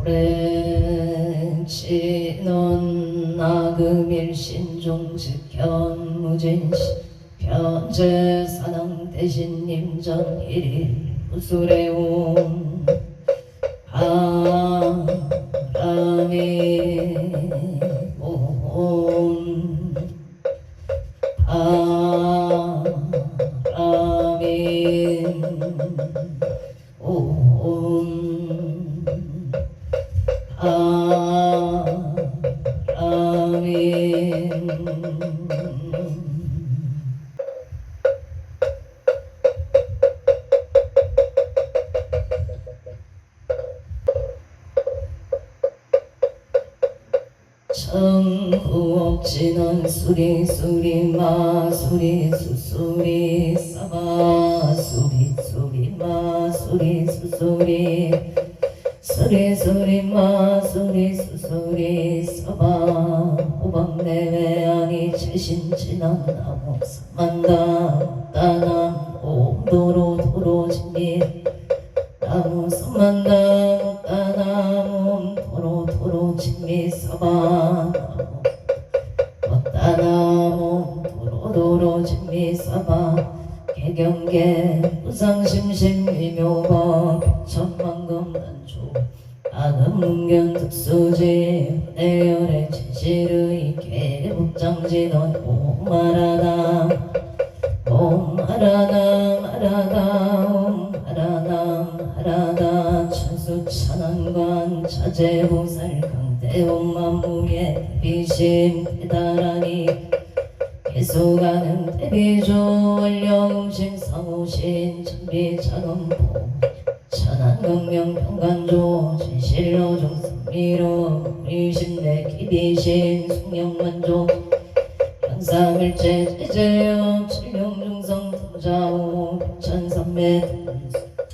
오랜치는 나금일신종즉 현무진시 변제사당 대신 님전 일일 구술해온 바람이 온 바람이 온 바람이 천구옥진원 수리 수리 마수리 수수리 싸바 수리 수리 마수리 수수리 수리 수리 마수리 수수리 싸바 호박내외 아니 최신진한 나무 삼만다 따남 오도로 도로 진리 나무 삼만다 따나무 도로 도로 진리 싸바 따나무 도로 도로 진리 싸바 개경계 우상심심 위묘법 천만금 난조 아금문견 특수지 내열의 진실의 개복장지넌 오마라나 오마라나 마라나 오마라나 마라나 천수천안관 자재보살 강대원만무예 비심 대다라니 계속하는 대비조 원령신 사무신 천비차검보 천안경명 평간조 진실로 종성미로 의심내 기비신 숙령만조 양삼일체 제제요 칠룡중성 도자오 천삼매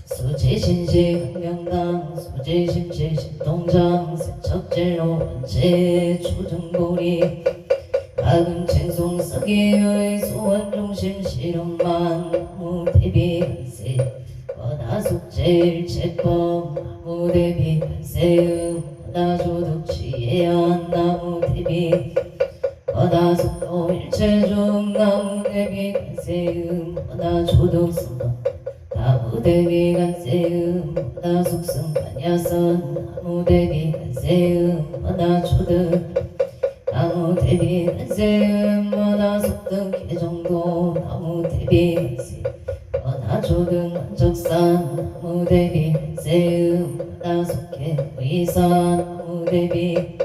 수지신식 명당 수지심시 신동장 세척질로 원체 초정고리 아금챙송 서기의 소원중심 실험만 나무대비 한세 원하숙제일체법 나무대비 한세음 원하조득취예한 나무대비 원하숙도 일체중 나무대비 한세음 원하조득성 나무대비 간세음 원하숙성 간야선 나무대비 간세음 원하조득 나무대비 간세음 원하숙득 개정도 나무대비 간세 원하조득 만적산 나무대비 간세음 원하숙해 의산 나무대비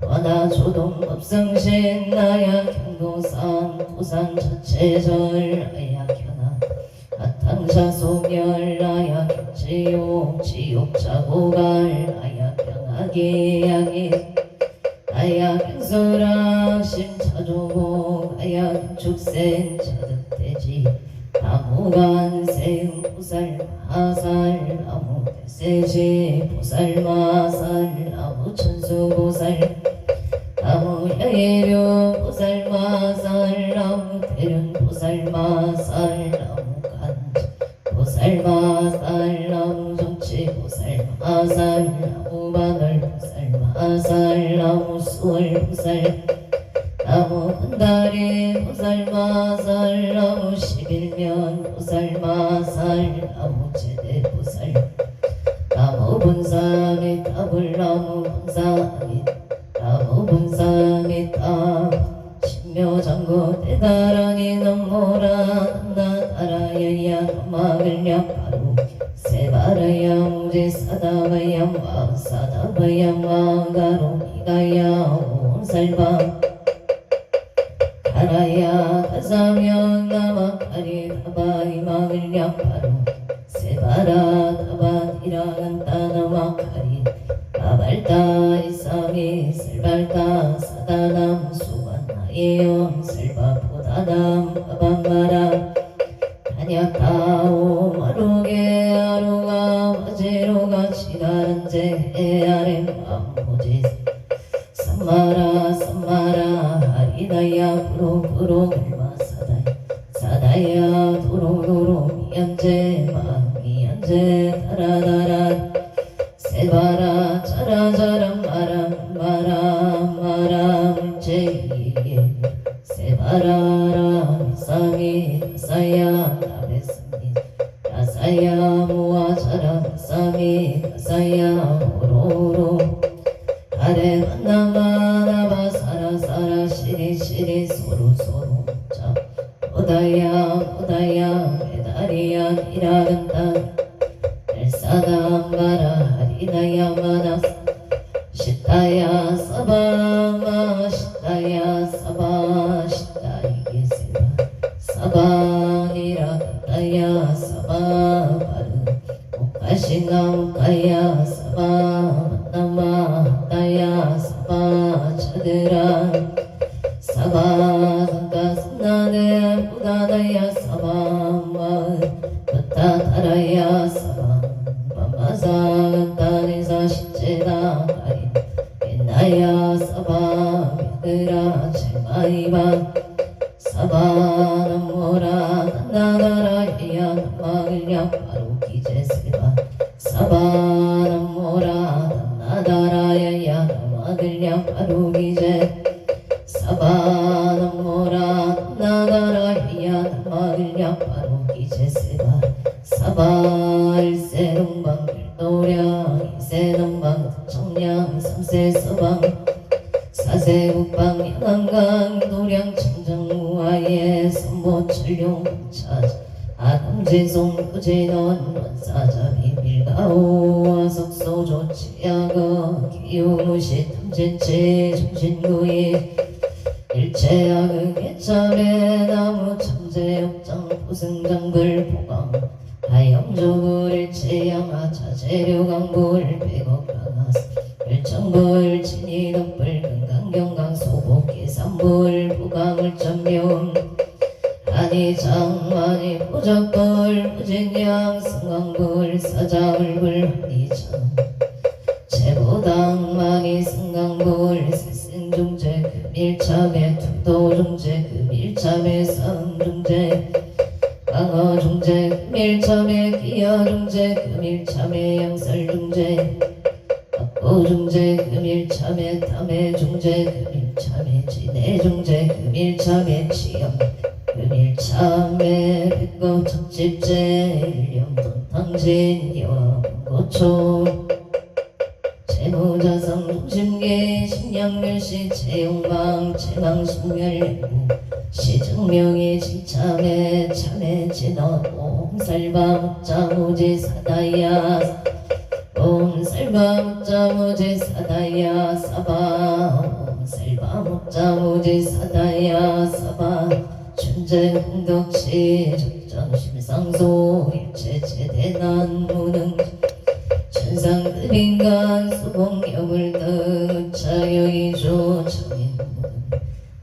원하조동 법성신 나약 경도산 도산 자체절 아약현아 아탕샤 소멸 아약 경지욕 지욕자고갈 아약 경하기 양이 아약 경수락 심차조목 아약 경축생 자득대지 나무간 세음 보살 마살 나무 대세지 보살 마살 나무 천수 보살 나무 야예료 보살 마살 나무 대륜 보살 마살 나무 간지 보살 마살 나무 정치 보살 마살 나무 바늘 보살 마살 나무 수월 보살 나무 한다리 보살 마살 나무 11면 보살 마살 나무 제대 보살 나무 분사미 타불나무 분사미 나무 분사미 타 신묘장구 대다라니 넘모라 나다라야야 막을냐 바로 세바라야 무지 사다바야 마 사다바야 마가로 미가야 온살바 가라야 가사면 나마카리 다바이 막을냐 바로 세바라 다바이라간 따나마카리 나발다 이사미 슬발다 사다남 수완나예영 슬바보다남 바밤마라 다냐타오 마루게 아루가 와제로가 치다란제 에아렘 암모지 삼마라 삼마라 하리다야 부로부로 글마사다이 사다야 도로도로 미연제 마미연제 다라다라 세바라 자라자라 마람 제이에 세바라라 미사미 가사야 나베스미 가사야 모아자라 미사미 가사야 오로로 아래 만나마나바 사라사라 시리시리 소로소로 자 오다야 메다리야 이라간다 엘사담바라 하리나야 마나스 시타야 사바마 시타야 사바 시타이게세바 사바니라 가타야 사바 바르 오카시나 오카야 사바 만나마 하타야 사바 차드라 사바 상가 산나네 부다다야 사바마 바타타라야 사바 마마사간타니사 시체다 가리 옛나야 사바 미그라 제마이바 사바 남모라 나나가라야 남마글랴 바로 기제세바 사바 남모라 나나다라야 남마글랴 바로 기제 사바 남모라 나나다라야 남마글랴 바로 기제세바 사바 일세동방 일도량 이세동방 청량 삼세서방 사세국방 양안강 도량 청정무아예 선보철룡 차자 아금지송 구진원 원사자 비밀가오 와석소조 치야거 기우무시 탐진치 정신구이 일체야그 개참에 나무 참재역장 부승장불 보강 하영조불 일체양아 자재료강불 백억강하스 일청불 진이덕불 금강경강 소복기 삼불 부강을 점령 한이장 한이부적불 부진양 승강불 사자울불 한이장 제보당 많이 승강불 세생중재 금일참에 투도중재 금일참에 상중재 강어중재 금일참에 기어중재 금일참에 양설중재 박고중재 금일참에 탐해중재 금일참에 진해중재 금일참에 치영 금일참에 백거 첫집재 일령돈 당진 여고초 재무자성 중심계 신양멸시 채용방 채망신멸부 시증명이 진참에 참에 진원 옴살바 묵자무지 사다야 옴살바 묵자무지 사다야 사바 옴살바 묵자무지 사다야 사바 춘제 흥덕시 적정심상소 일체 제대난 무능 천상급인간 수공력을 등 차여이조 청인무능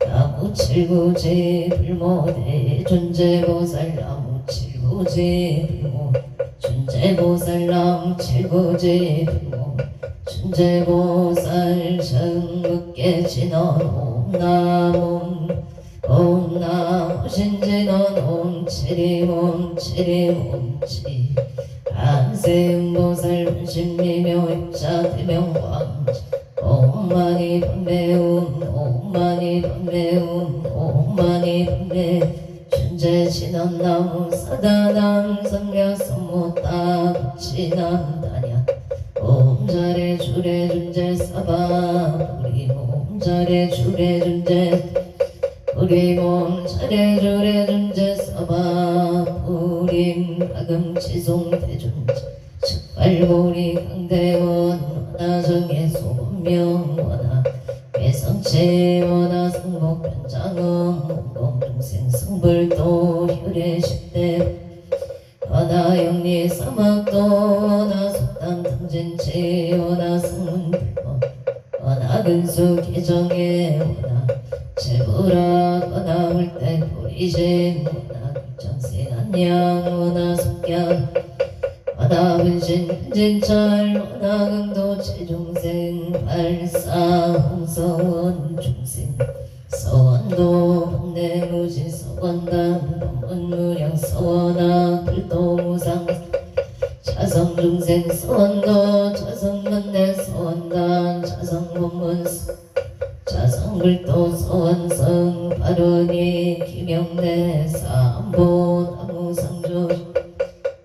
나무칠구지 불모대 존재보살 나무칠구지 불모 존재보살 나무칠구지 불모 존재보살 성극계 진원 옴나옴 옴나무 신진원 옴치림 옴치 안세음보살 분심미묘 입자 대명왕 옴마니 번매운 옴마니 번매운 옴마니 번매 춘제 진원나무 사다남 성ля 성모따 붙이남 다냐 옴자레 주레 준제 사바 우리 몸자레 주레 준제 우리 몸자레 주레 준제 사바 우림 가금치송 대준제 측발고리 강대원 원하정의 소문명 원하 외성체 원하 성목변장음 공동생 성불도 혈의식대 원하 영리 사막도 원하 속담 탐진치 원하 성문불법 원하 근수 기정의 원하 제부라 원하 물대 보리심 원하 정생 안녕 원하 속견 원하 분신 진철 원하 강도 최중생 발사 홍서원 중생 서원도 법내무진 서원단 법문무량 서원아 불도무상 자성중생 서원도 자성 문대 소원단 자성본문수 자성불도 소원성 발언이 김영대 삼보 나무상조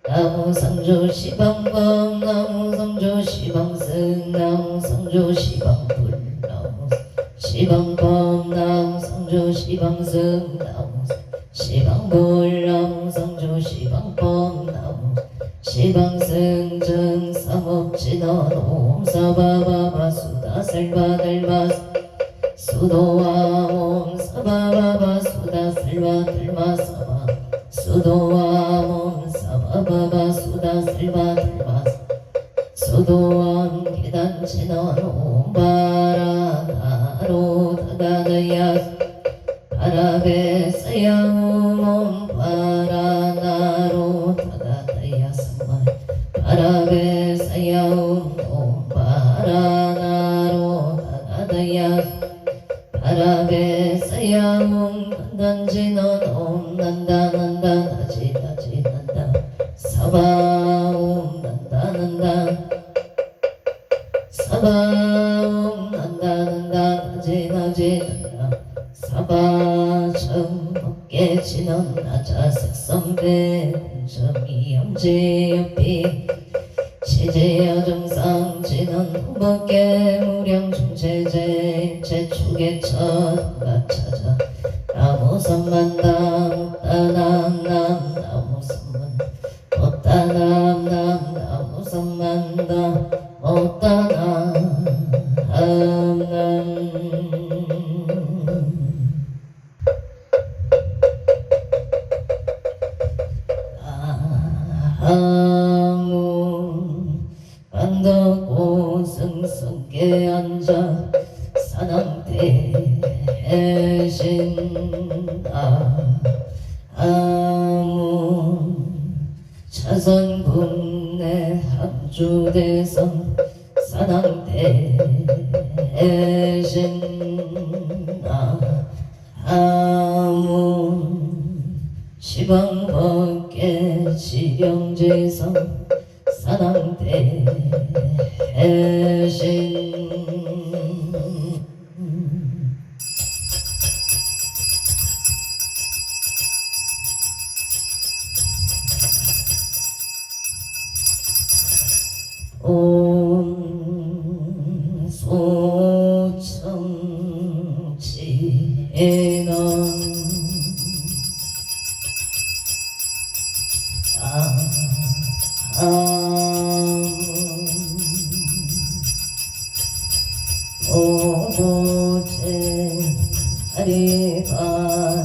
나무상조 시방범 나무상조 시방승 나무상조 시방불 나무 시방범 나무상조 시방승 나무 시방불 나무상조 시방범 나무 시방승 삼업진원 옴사바바바 수다살바달바 수도와 몸 사바바바 수다살바 들마사바 수도와 몸 사바바바 수다살바 들마 수도원 계단진원 옴바라나로 다가다야 바라베 사야옴 바라나로 다가다야 삼마 바라베 사야옴 바라나로 다가다야 바라베 사야옴 난단지넌 옴 난다 난다 나지 나지 난다 사바옴 난다 난다 사바옴 난다 난다 나지 나지 난다 사바정 어깨 지넌 나자 색선배 공정이 염지엽비 시제여 정상 진원 후법계 무량 중체제 제축의 첫가 찾아 나무선만다 못다남남 나무선만 못다남남 나무선만다 못다남남 반덕고 승성께 앉아 사남대신아 아문 차선군내 합주대성 사남대신아 아문 시방법계 지령제성 사남대신 온 소청지넌 오보제 아리가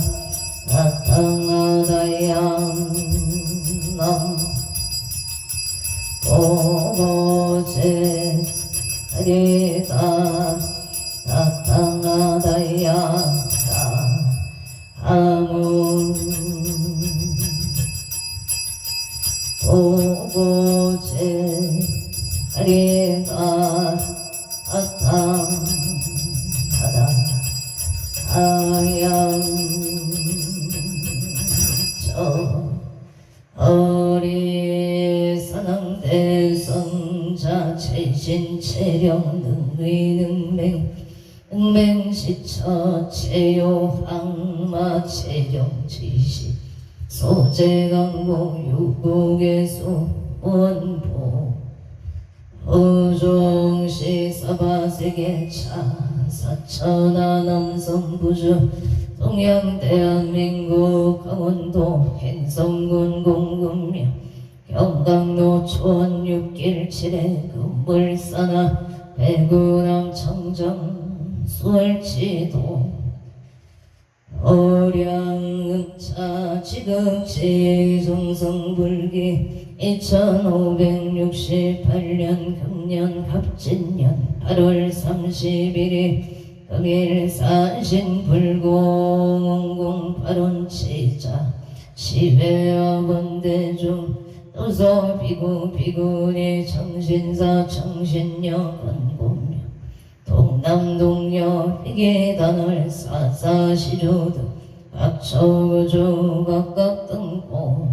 나타나다양남 오보제 아리가 나타나다양남 아문 오보제 아리가 아탕하다 아양 저 어리사낭대성자 체신체령 능의능맹 능맹시처 체요항마 체령지시 소재강고 유국의소 원보 호종시 사바세계 차사천하 남성부주 동양대한민국 강원도 행성군 공금며 경강로 초원 6길 7회 금물사나 배구남 청정 수월지도 어량응차 지극지 정성불기 2568년 금년 갑진년 8월 31일 금일 산신불공 발원치자 시외학원대중 도서 비구비구니 청신사 청신녀 건공녀 동남동녀 회계단월 사사시조등 각처구조 각각 등고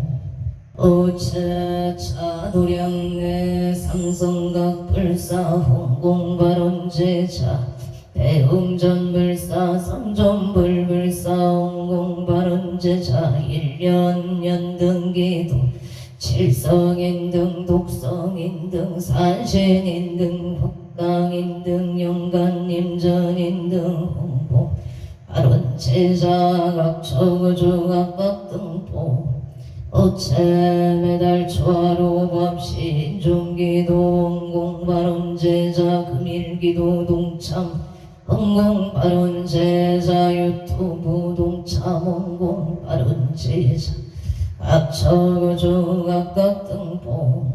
오차차 도량내 삼성각 불사 홍공발원제자 대웅전불사 삼존불불사 홍공발원제자 일년연등기도 칠성인등 독성인등 산신인등 북당인등 영간님전인등 홍보 발원제자각처구주각각등보 어체매달 초하로법신 중기도 홍공발원제자 금일기도 동참 홍공발원제자 유튜브 동참 홍공발원제자 각처구주각각등보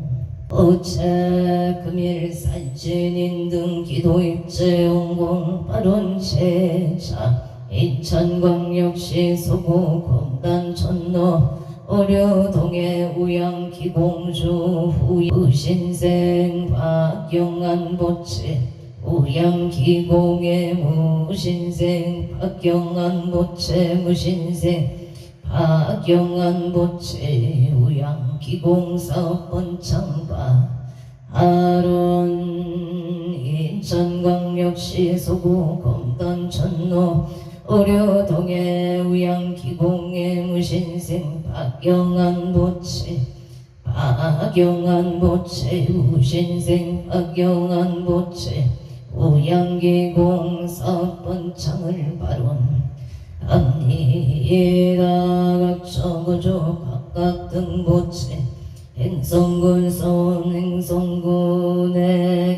어체 금일 산신인등 기도입제 홍공발원제자 인천광역시 서구 검단천로 어려동의 우양기공주 무신생 박경안보채 우양기공의 무신생 박경안보채 무신생 박경안보채 우양기공사업번창바 아론 인천광역시 서구 검단천로 어려동의 우양기공의 무신생 박경안보채 박경안보채 우신생 박경안보채 우양기공 사업번창을 발언합니다. 각처구조 각각등보채 행성군선 행성군의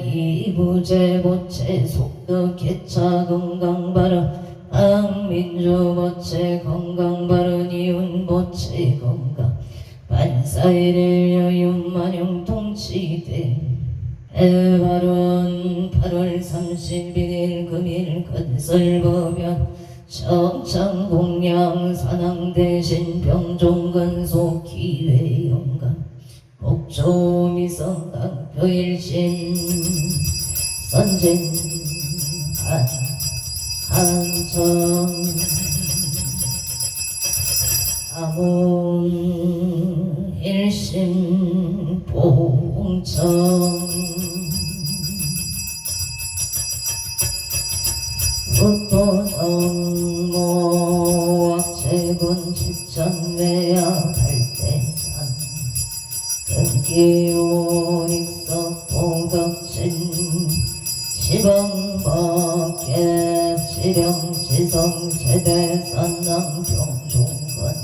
이부제보채 속덕개차 건강발언 강민주보채 건강발언 이윤보채 건강 반사일일 여윤만용 통치대 발언 8월 31일 금일 건설법연 청창공양 산항대신 병종건소 기회영감 복조미성 강표일신 선진 한천 아문 일심 봉청 북도성모 악체군 집전매야 발대산 금기오 익석 보덕진 시범법계 지령지성 제대산남 병종건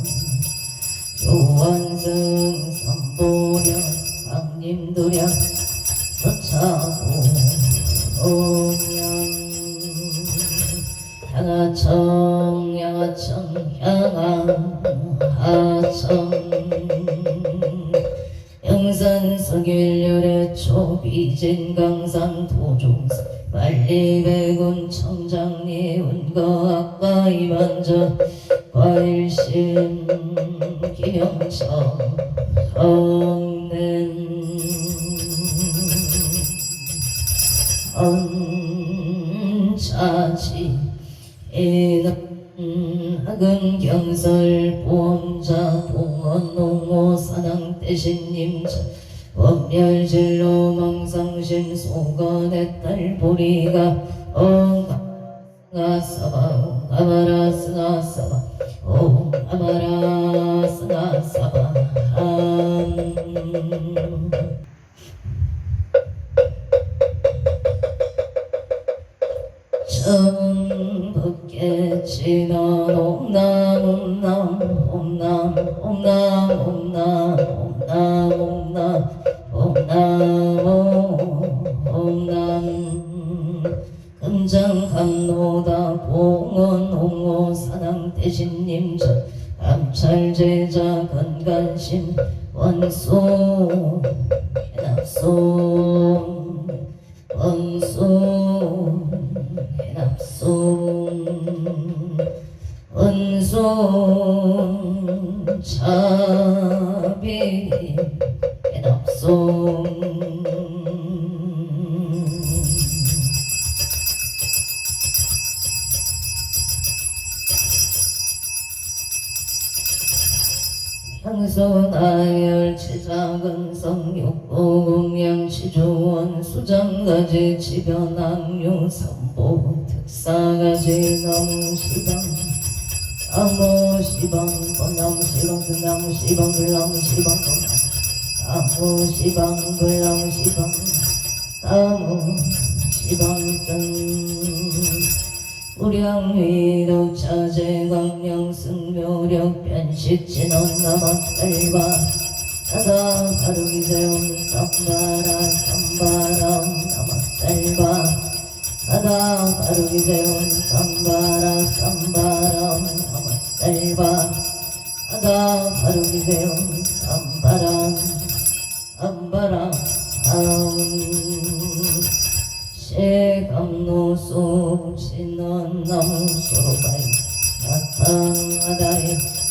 조원승 선보령 강림도량 서차고 동양 양하청 양하청 양하하청 영산 서길열의 초비진 강산 도종사 만리백운 청장리 운거 악가이 만저 과일심 기명청 성낸 언차지 학은 경설 보험자 봉헌 농호 산항 대신님자 법멸진로 망상신 소건의 딸 보리가 옹가사바 옹가마라 스나사바 옹가마라 스나사바 천북계 진원 옴남 옴남 옴남 옴남 옴남 옴남 옴남 옴남 금장감노다 봉헌 홍호 산항 대신님자 감찰제자 건간심 원소 해납소 원소 해납소 원소 차비 해납소 향소나열 제작은 삼국성 육고공양 치조원 수장가지 지변항류 선보 특사가지 나무시방 나무시방 뻔나무시방 등나무시방 불나무시방 나무시방 불나무시방 나무시방승 우량위도 차제광명 승묘력 변식진원 남악살과 사다 바루기세움 삼바라 삼바람 남악살과 사다 바루기세움 삼바라 삼바람 남악살과 사다 바루기세움 삼바람 삼바람 세감노소 신원나무 소로바이 나타나다이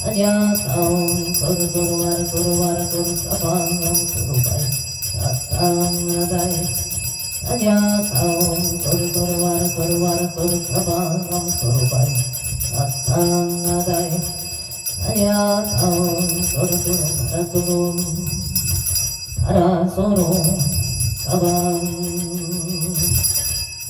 아냐다운 소르소로와라 소로와라 소르사방암 소로바이 나타나다이 아냐다운 소르소로와라 소로와라 소르사방암 소로바이 나타나다이 아냐다운 소르소로와라 소로 파라소로 사방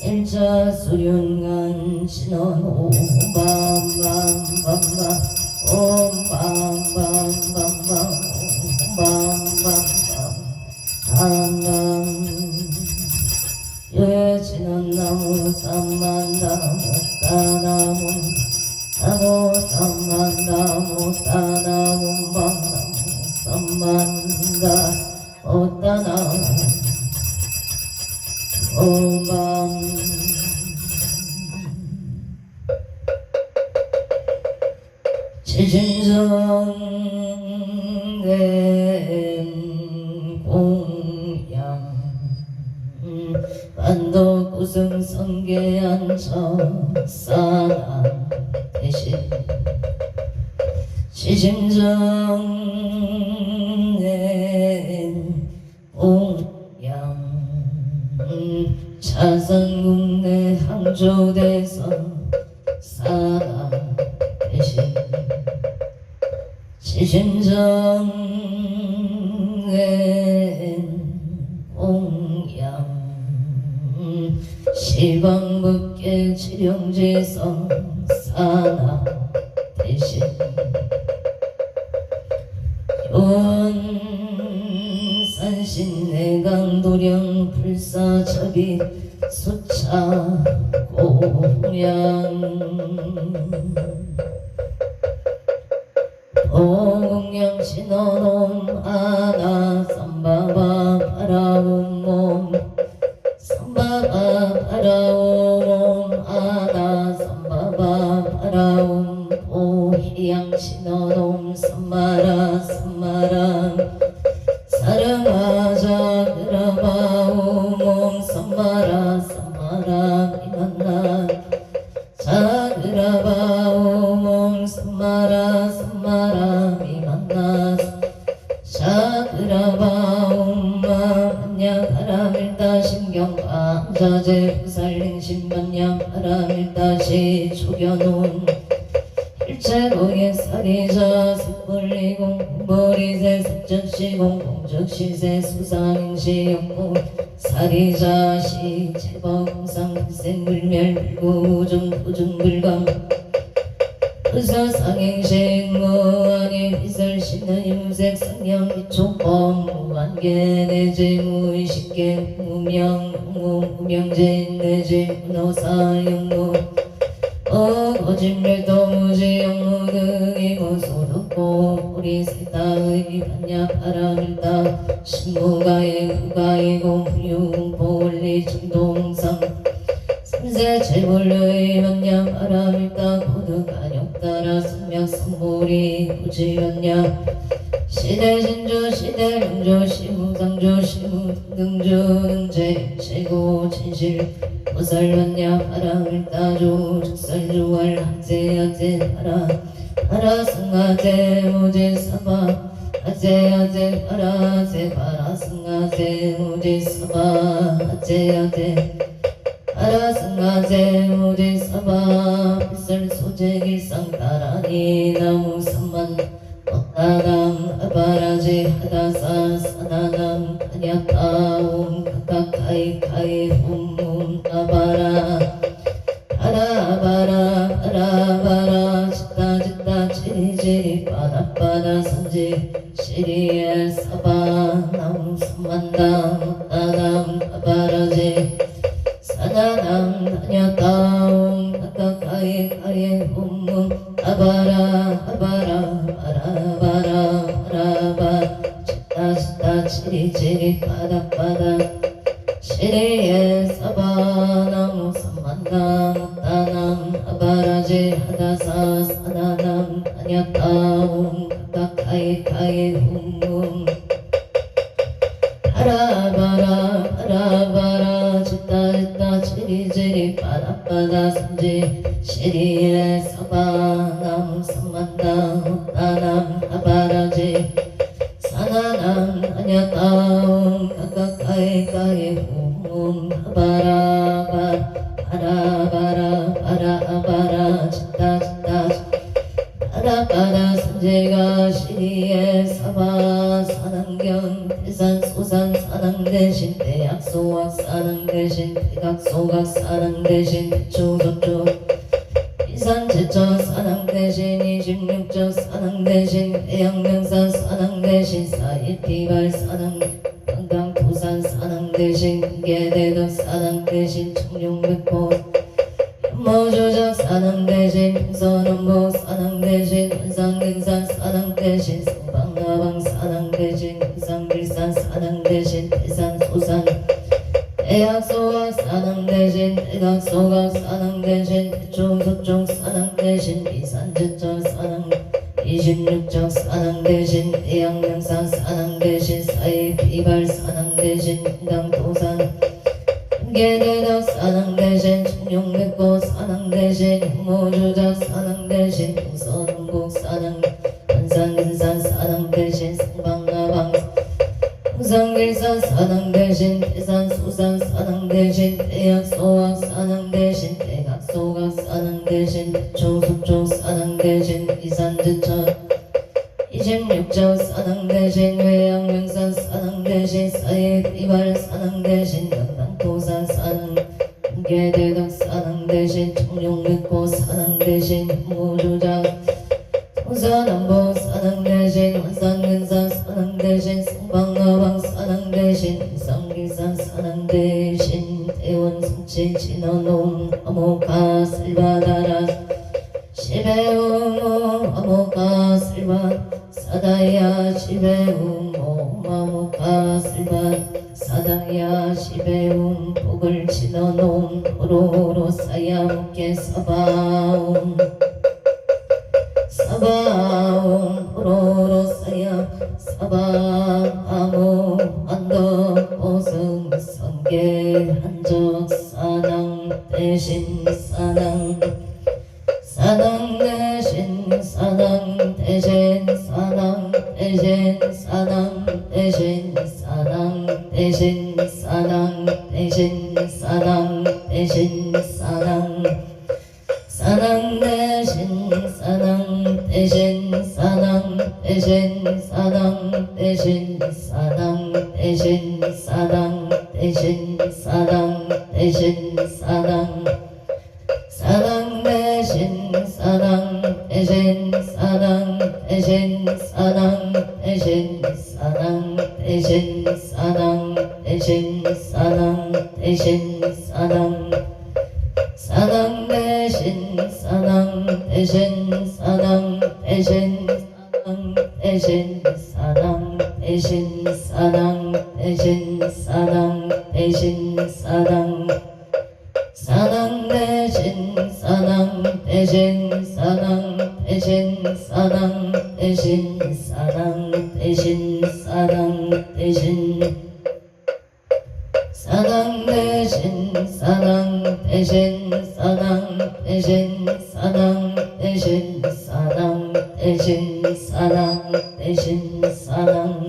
일차 수륜간 신원 옴밤밤밤밤 옴밤밤밤밤 옴밤밤밤 당감 여진원 나무 삼만나무 따나무 나무 삼만나무 따나무 밤나무 삼만다 오따나무 오밤 지신성된 공양 반도구승 성계한 저사난 대신 지신성된 공양 차선국내 항조대선 사람 대신 지신정엔 공양 시방북계 지령지선 사람 대신 산신내강도령 불사첩이 수차 공양 오공양 신어놈 아나 삼바바 바라온 몸 삼바바 바라온 몸 아나 삼바바 바라온 오희양 신어놈 삼마라 삼마라 사랑하자 그라바오 몸 삼마라 삼마라 미만나 자그라바오 몸 삼마라 삼마라 미만나 자그라바오 만냐 바람일다 신경파 자제 부살린 신만냐 바람일다시 초겨놓은 일체고의 살이자 습불리공 머리새 습전시공 공적시세 수상인시 영모 살이자시 제법공상 극생불멸 불구우중 부중불감 의사상행시 무한의 비설신의 무색 상형 미초범 무한계 내지 무의식계 무명 무명제 내지 문어사영무 거짓말도 무지 영무 등이 무소득고 우리 세타의 반야 바람일다 신무가의 후가이고 불유공포 원리 중동상 삼세 제불의 반야 바람일다 고득간역따라 성명성불이 구지연야 시대신조 시대명조 시무상조 시무등조 등제 최고 진실 보살반야 바람을 따조 적설조할 하제하제 하라 승하제 모제 사바 하제하제 바라 승하제 모제 사바 하제하제 하라 승하제 모제 사바 불설 소제 길상 따라니 나무 삼만 아바람 아바라지 하다사 사나남 아냐타옴 카카카이카이 홈홈 아바라 아라바라 아라바라 지따지따 지리지리 빠다빠다 산지 시리에 사바남 삼만담 따담 아바라지 사나남 아냐타옴 카카카이카이 홈홈 아바라 아바라 아라바라 아라바 지따지따 지리지리 빠다빠다 시리에 사바나무 삼만담 따남 아바라지 하다사 사나남 아냐타옴 카카카이카이 훔훔 아라바라 아라바라 지따지따 지리지리 빠다빠다 산지 시리에 사바나무 삼만담 따남 아바라지 사나남 아냐타옴 카카카이카이 훔훔 아바라바 아라바라 아라바라 지따지따 아라바라 산지가 시리에 사바 사낭경 태산 소산 사낭 대신 대약소각 사낭 대신 대각소각 사낭 대신 대초소초 이산 제처 사낭 대신 26조 사낭 대신 대양명산 사낭 대신 사이피발 사낭 강강부산 사낭 대신 개대덕 사낭 대신 청룡백호 연모조작 사낭 대신 풍선원복 사낭 대신 원상근산 사낭 대신 성방나방 사낭 대신 금상길산 사낭 대신 태산소산 대약소각 사낭 대신 대각소각 사낭 대신 대총소총 사낭 대신 이산제철 사낭 26적 사낭 대신 대양명산 사낭 대신 사이비발 사낭 대신 강도산 개대덕 사낭 대신 청룡백호 사낭 대신 모조작 사낭 대신 우선홍복 사낭 원산근산 사낭 대신 성방나방 풍성길산 사낭 대신 태산소산 사낭 대신 대약소각 사낭 대신 대각소각 사낭 대신 대총소총 사낭 대신 이산제철 26적 사낭 대신 외양명산 사낭 대신 사이비발 사낭 대신 영당토산 사낭 개대덕 사낭 대신 청룡백호 사낭 대신 모조작 우선원복 사낭 대신 원산근산 사낭 대신 성방나방 사낭 대신 일성길산 사낭 대신 대원성치 진원놈 어모가 슬바다라 시베우모 어모가 슬바 사다야 시베우모 마모가 슬바 사다야 시베움 복을 진원놈 도로로 사야목게 사바움 사바옴 호로로 사야 사바아모 언덕 보승 성계 한적 사낭 대신 사낭 사낭 대신 사낭 대신 사낭 대신 사낭 대신 사낭 대신 사낭 대신 사낭 대신 사낭 사낭 대신 사낭 대신 사낭 대신 사낭 대신 사낭 대신 사낭 대신 사낭 대신 사낭 사낭 대신 사낭 대신 사낭 대신 사낭 대신 사낭 대신 사낭 대신 사낭 대신 사낭 사낭 대신 사낭 대신 사낭 대신 사낭 대신 사낭 대신 사낭 대신 사낭 대신 사낭 사낭 대신 사낭 대신 사낭 대신 사낭 대신 사낭 대신 사낭 대신 사낭 대신 사낭 대신 사낭 대신 사낭 대신 사낭 대신 사낭 대신 사낭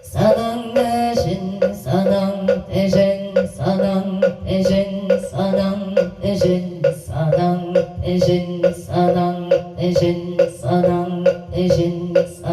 사낭 대신 사낭 대신 사낭 대신 사낭 대신 사낭 대신 사낭 대신 사낭 대신 사낭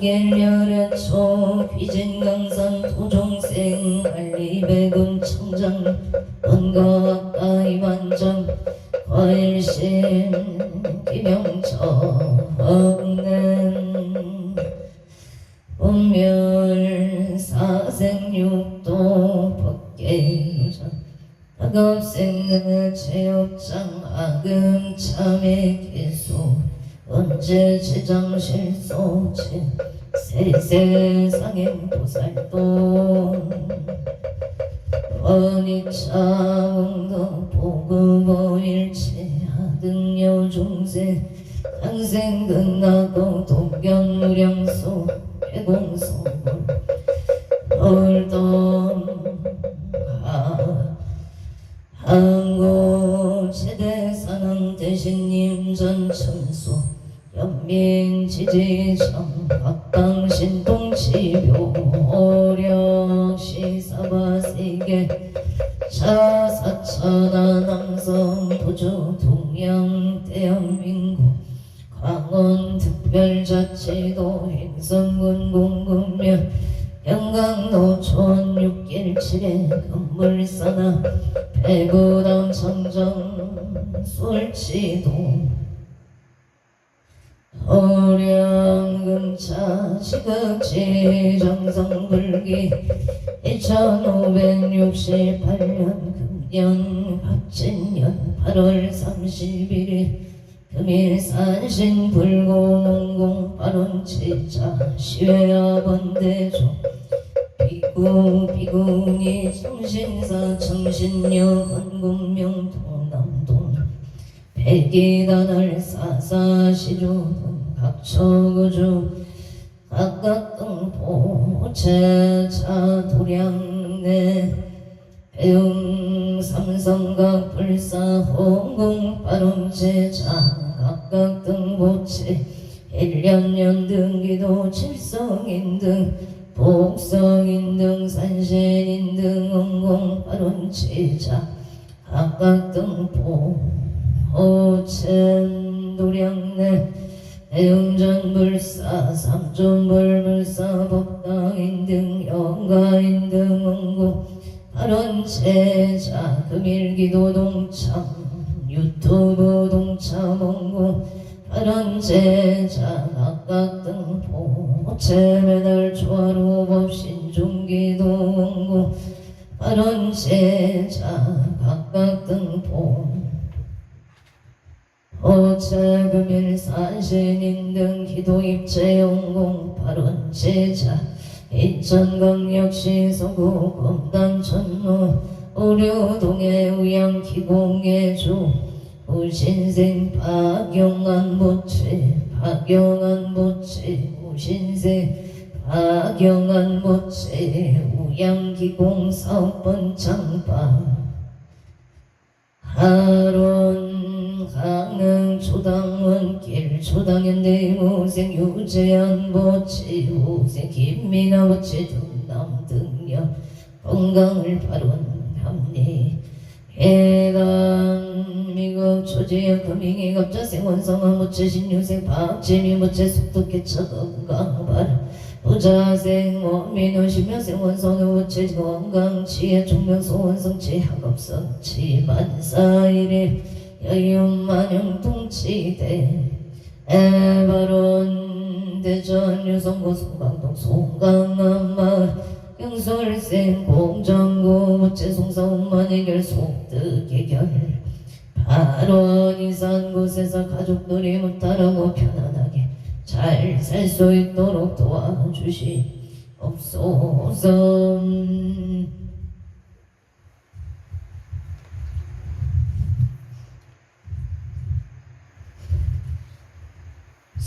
사계열야초 귀진강산 도종생 알리백운 청장 원거학가 이만정 과일신 기명정 없는 운멸 사생육도 법계유전 악업생의 제업장 악음 참의 개수 언제 지장실소치 세세상행 보살동 원이차웅도 보급어일체 하등여중세 당생 끝나고 동견무량소 해공소물 얼동 항고제대사능 대신님 전천수 연민지지정 박당신동치묘 오력시사바세계 차사천하 남성 부주 동양 대한민국 광원특별자치도 행성군 공급면 영광노촌 6길 7에 건물사나 배구당 청정 술치도 호령금차 시극지 정성불기 2568년 금년 갑진년 8월 31일 금일산신 불고문공 발원치자 시외아번대조 비구니 정신사 정신여 건국명 동남동 백이단을 사사시주 각초구주 각각등보 제차 도량내 배웅 삼성각 불사 홍공 발음제자 각각등보체 일련년 등기도 칠성인등 복성인등 산신인등 응공 발음제자 각각등보 오천도량내 대웅전불사 삼존불불사 법당인등 영가인등 응고 발언제자 금일기도 동참 유튜브 동참 응고 발언제자 각각등보 체매달 조화로 법신중기도 응고 발언제자 각각등보 오차금일 산신인등 기도입체 용공 발원제자 인천광역시 서구 검단천로 오류동의 우양기공예주 우신생 박영안보체 우신생 박영안보체 우양기공 사업번 창방 하론 강릉 초당원길 초당현대 우생 유재한 보치 우생 김민아 보치 등남 등여 건강을 발언합니 해당 미국 초지역 금잉이 갑자생 원성한 보치 신유생 박진이 보치 속독개처 건강발 부자생 원민우 심여생 원성의 보치 건강치의 종명소 원성치 학업성치 만사일일 여윤만영 통치대 에바론 대전 유성고 송강동 송강암마을 경솔생 공정구 무채송사원만해결 속득해결 발원 이산 곳에서 가족들이 무탈하고 편안하게 잘 살 수 있도록 도와주시옵소서.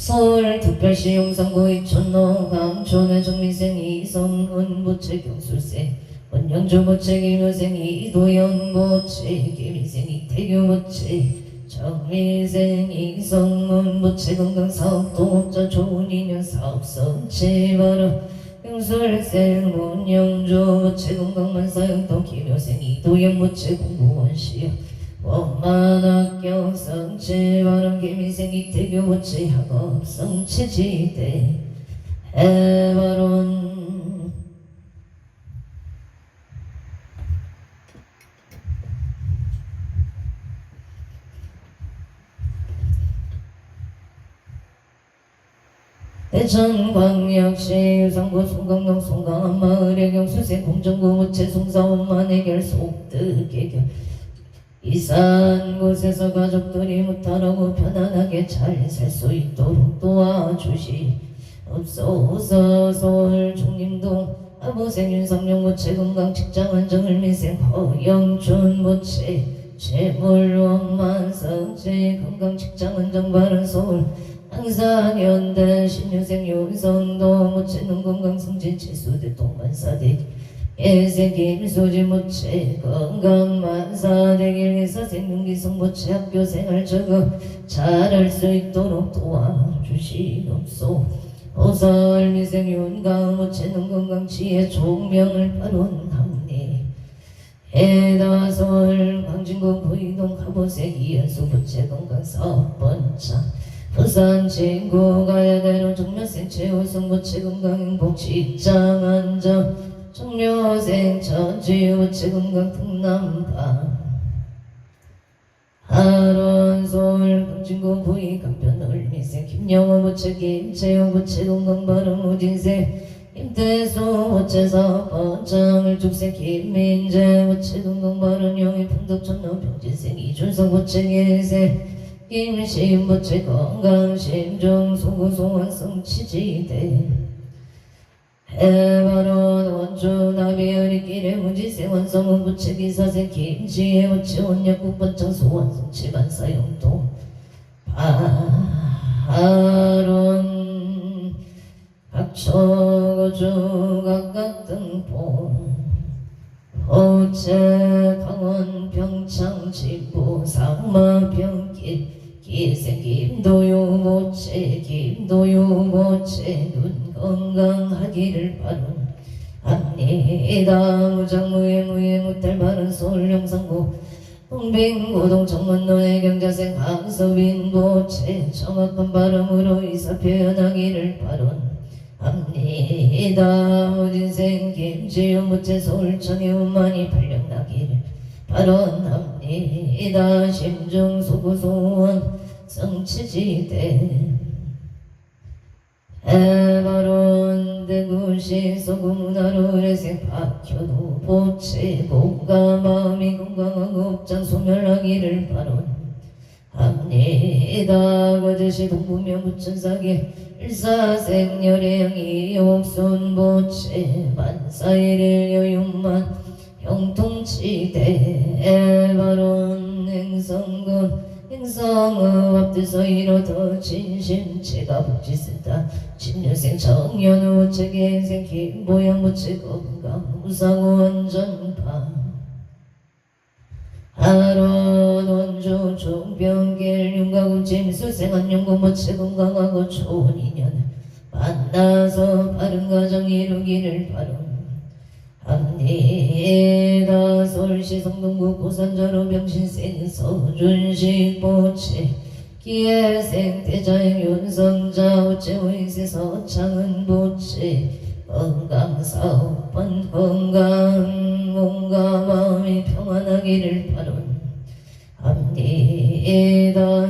서울특별시 용산구 이촌로 강촌의 정민생 이성훈 부채 경술생 원영주 부채 김효생 이도현 부채 김희생 이태규 부채 정민생 이성훈 부채 건강사업도자 좋은 인연 사업성치 바로 경술생 원영주 부채 건강만사용동 김효생 이도현 부채 공무원 시험 원만학교 성취 바람 김희생 이태규 부치 학업 성취지대 해바론 대천광역시 유상구 송강동 송강마을의 경수생 공정구 무채 송사원만 해결 속득해결 이산 곳에서 가족들이 무탈하고 편안하게 잘 살 수 있도록 도와주시옵소서. 서울 중림동 아부생 윤성룡 무채 건강 직장 안정을 미생 허영춘 무채 재물원만 성재 건강 직장 안정 바른 서울 항산현대 신유생 윤성도 무채는 건강 승진 재수대 동반사대 예생김 소지 무채 건강 만사되길 의사생명기성 무채 학교생활 적응 잘할 수 있도록 도와주시옵소서. 오설미생 윤강 무채는 건강 지혜 총명을 발언합니 해다설 광진구 부이동 가보색 이연수 무채 건강 사업번차 부산 친구 가야대로 정려생 최우승 무채 건강 행복 직장 안정 청려생 천지 무채 건강 풍남방 하론 서울 강진구 부이 강변 을미생 김영호 무채 김채영 무채 건강 바른 우진생 임태수 무채 사업번창 을죽생 김민재 무채 건강 바른 영희 풍덕천로 병진생 이준성 무채 예생 김신 무채 건강 심정 소구소환 성치지대 해바론 원주 나비어리길에 무지생 원성은 무채 기사생 김치에 무채 원약국 번창 소원성 치반사용도 바론 각초거주 각각등포 호채 강원 평창 진보 상마 병길 기생 김도요 모채 김도요 모채 눈 건강하기를 바론합니다. 무장무예 무예 무탈 바른 서울 영상고 홍빙고동 정문로의 경자생 강서빈 모채 정확한 발음으로 의사 표현하기를 바론합니다. 무진생 김지우 무채 서울청의 운만이 발령나기를 바론합니다. 심중 소구소원 성치지대 해바론 대구시 소구문화로 의뢰생 박현우 보채 몸과 마음이 건강하고 업장 소멸하기를 바론합니다. 거제시 동부면 부천사계 일사생열애양이 옥손 보채 만사일일 여윤만 형통치대 해바론 행성군 행성의 앞에서 이뤄더 진심체가 복지센터 진여생 청년우 체계생 김보영 무채 건강 무상우 안전파 하론 원주 종병길 윤가구 짐수생 안녕구 무채 건강하고 좋은 인연 만나서 바른 가정 이루기를 바론합니다. 서울시 성동구 고산자로 병신생 서준식 보채 기회생 대자행 윤성자 우채 우익세 서창은 보채 건강사업번 건강 몸과 마음이 평안하기를 바론합니다.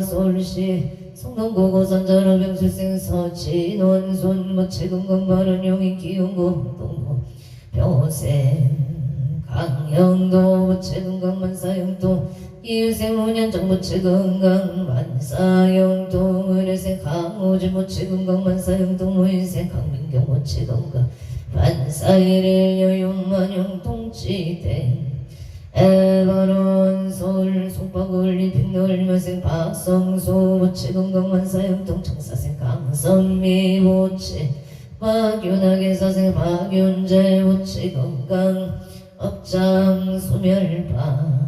서울시 성동구 고산자로 병실생 서진원손 무채 건강 바른 용인 기운구 동구 평생 강영도 무채 건강 만사용도 이웃생 문현정 무채 건강 만사용도 의뢰생 강호주 무채 건강 만사용도 무인생 강민경 무채 건강 만사일일 여윤만영 동치대 에바론 서울 송파구리 빅놀면생 박성수 무채 건강 만사용도 청사생 강선미 무채 박윤하게 사생 박윤재 무채 건강 업장 소멸파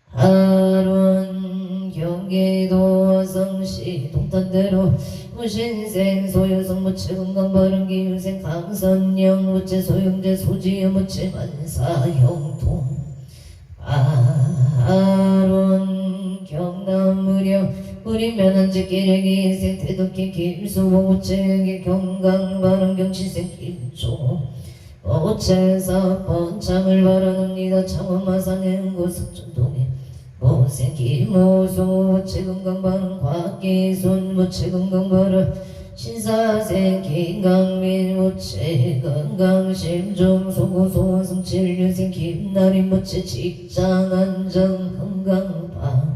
하론 경기도 화성시 동탄대로 무신생 소유성 무채 건강 바른 기윤생 강선영 무채 소영재 소지여 무채 만사형동 하론 경남 무령 뿌리면 한지기레기 생태덕기 김수보채기 경강바람 경치생 김조 오체사 번창을 바라옵니다. 창원마산의 응고석전동에 모생기 모소 체금강바람 곽기손 모체금강바람 신사생 김강민 모체 건강심종 소고소원 성칠류생 김나린 모체 직장안정 건강방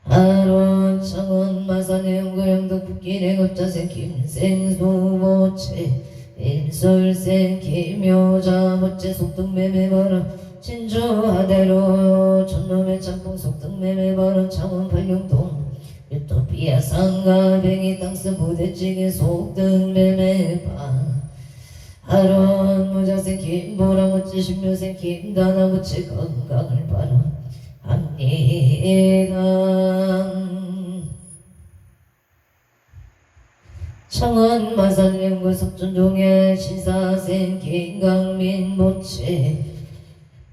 하론 창원 마산의 영구영덕 북길의 겁자생 김생소모체 일술생 김효자 모체 속등매매바람 진주하대로 천놈의 짬뽕 속등매매바람 창원 팔룡동 유토피아 상가뱅이 땅스 부대찌개 속등매매바 하론 무자생 김보라 모체 신묘생 김다나 모체 건강을 바라 합리강 창원 마산 영구 석전동의 신사생 김강민 모체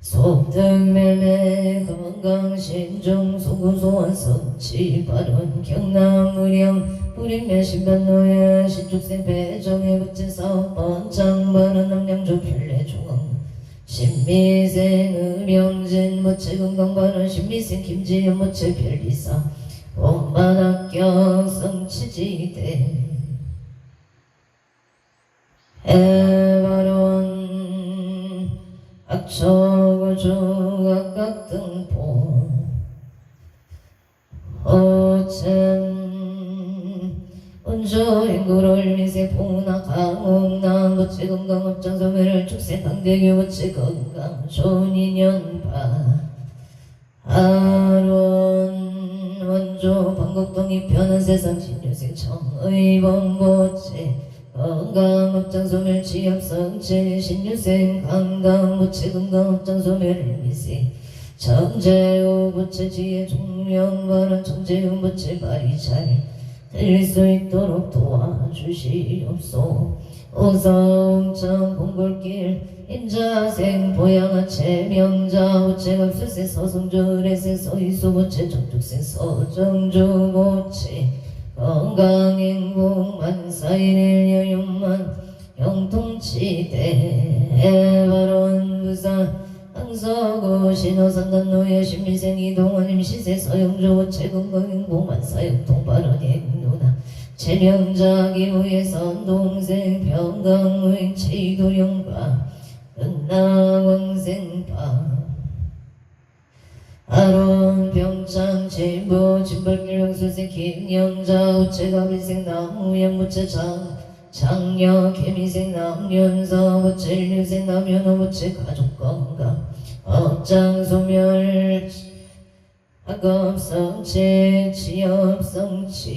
속등매매 건강신종 소구소원 성치발언 경남의령 뿌림매 신변노예 신축생 배정의 부채사업 번창발언 남양조 필래중앙 신미생 의명진 모체 건강발언 신미생 김지연 모체 별리사 본반합격 성치지대 해발언 악초고조각각등포 호챔 운조인구를 미세포나 강옥남 모체 건강업장소매를 축생 강대교 모체 건강 좋은인연파 하론 원조 방곡동 이편한 세상 신유생 청의범 모체 건강업장소멸 취업성체 신유생 강강모체 건강업장소멸을 미세 정재우 모체 지혜 종명발언 정재우 모체 말이 잘 들릴 수 있도록 도와주시옵소 오성천 봉골길 임자생 보양하체 명자 모체 갑수생 서성조래생 서희수 모체 정축생 서정주 모체 건강행복 만사일일 여윤만 영통치대 해발원 부산 항서구 신호산단노예 신미생 이동원 임시세 서영조 모체 건강행복 만사역통 발언행누나 체명자 기후의 선동생 평강의 체이도영과 은나왕생파 아론 병창 진보 진벌길 영수생 김영자 우체가 민생 나무양 무체 장녀 개미생 남연서 무체 일류생 남연어 무체 가족건강 업장소멸 학업성체 취업성치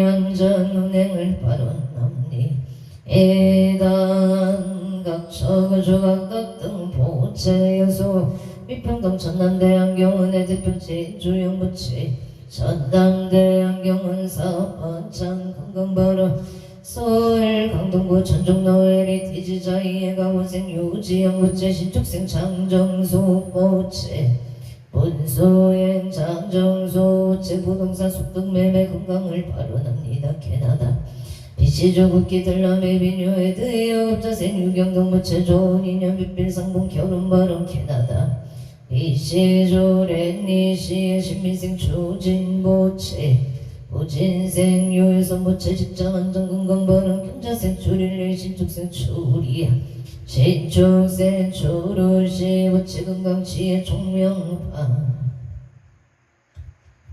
안전운행을 발언합니 에단 각처 조각각 보채 여소 위평동 전남대안경은의 대표지 주영부치 전남대안경은 사업번창 건강바로 서울 강동구 천종노엘이 디지자이의 강원생 유지영 부채 신축생 장정수 보채 본소행 장정수 부채 부동산 속등매매 건강을 발언합니다. 캐나다 비시조국기 들남의 비뇨에 드여업자생 유경동 부채 좋은 인연 빛빌상봉 결혼발언 캐나다 비시조 렌니시의 신민생 추진보채 보진생 유해선보채 직장안전건강발언 경자생 추릴레 신축생 추리야 신축생 추루시 보채 건강치의 총명파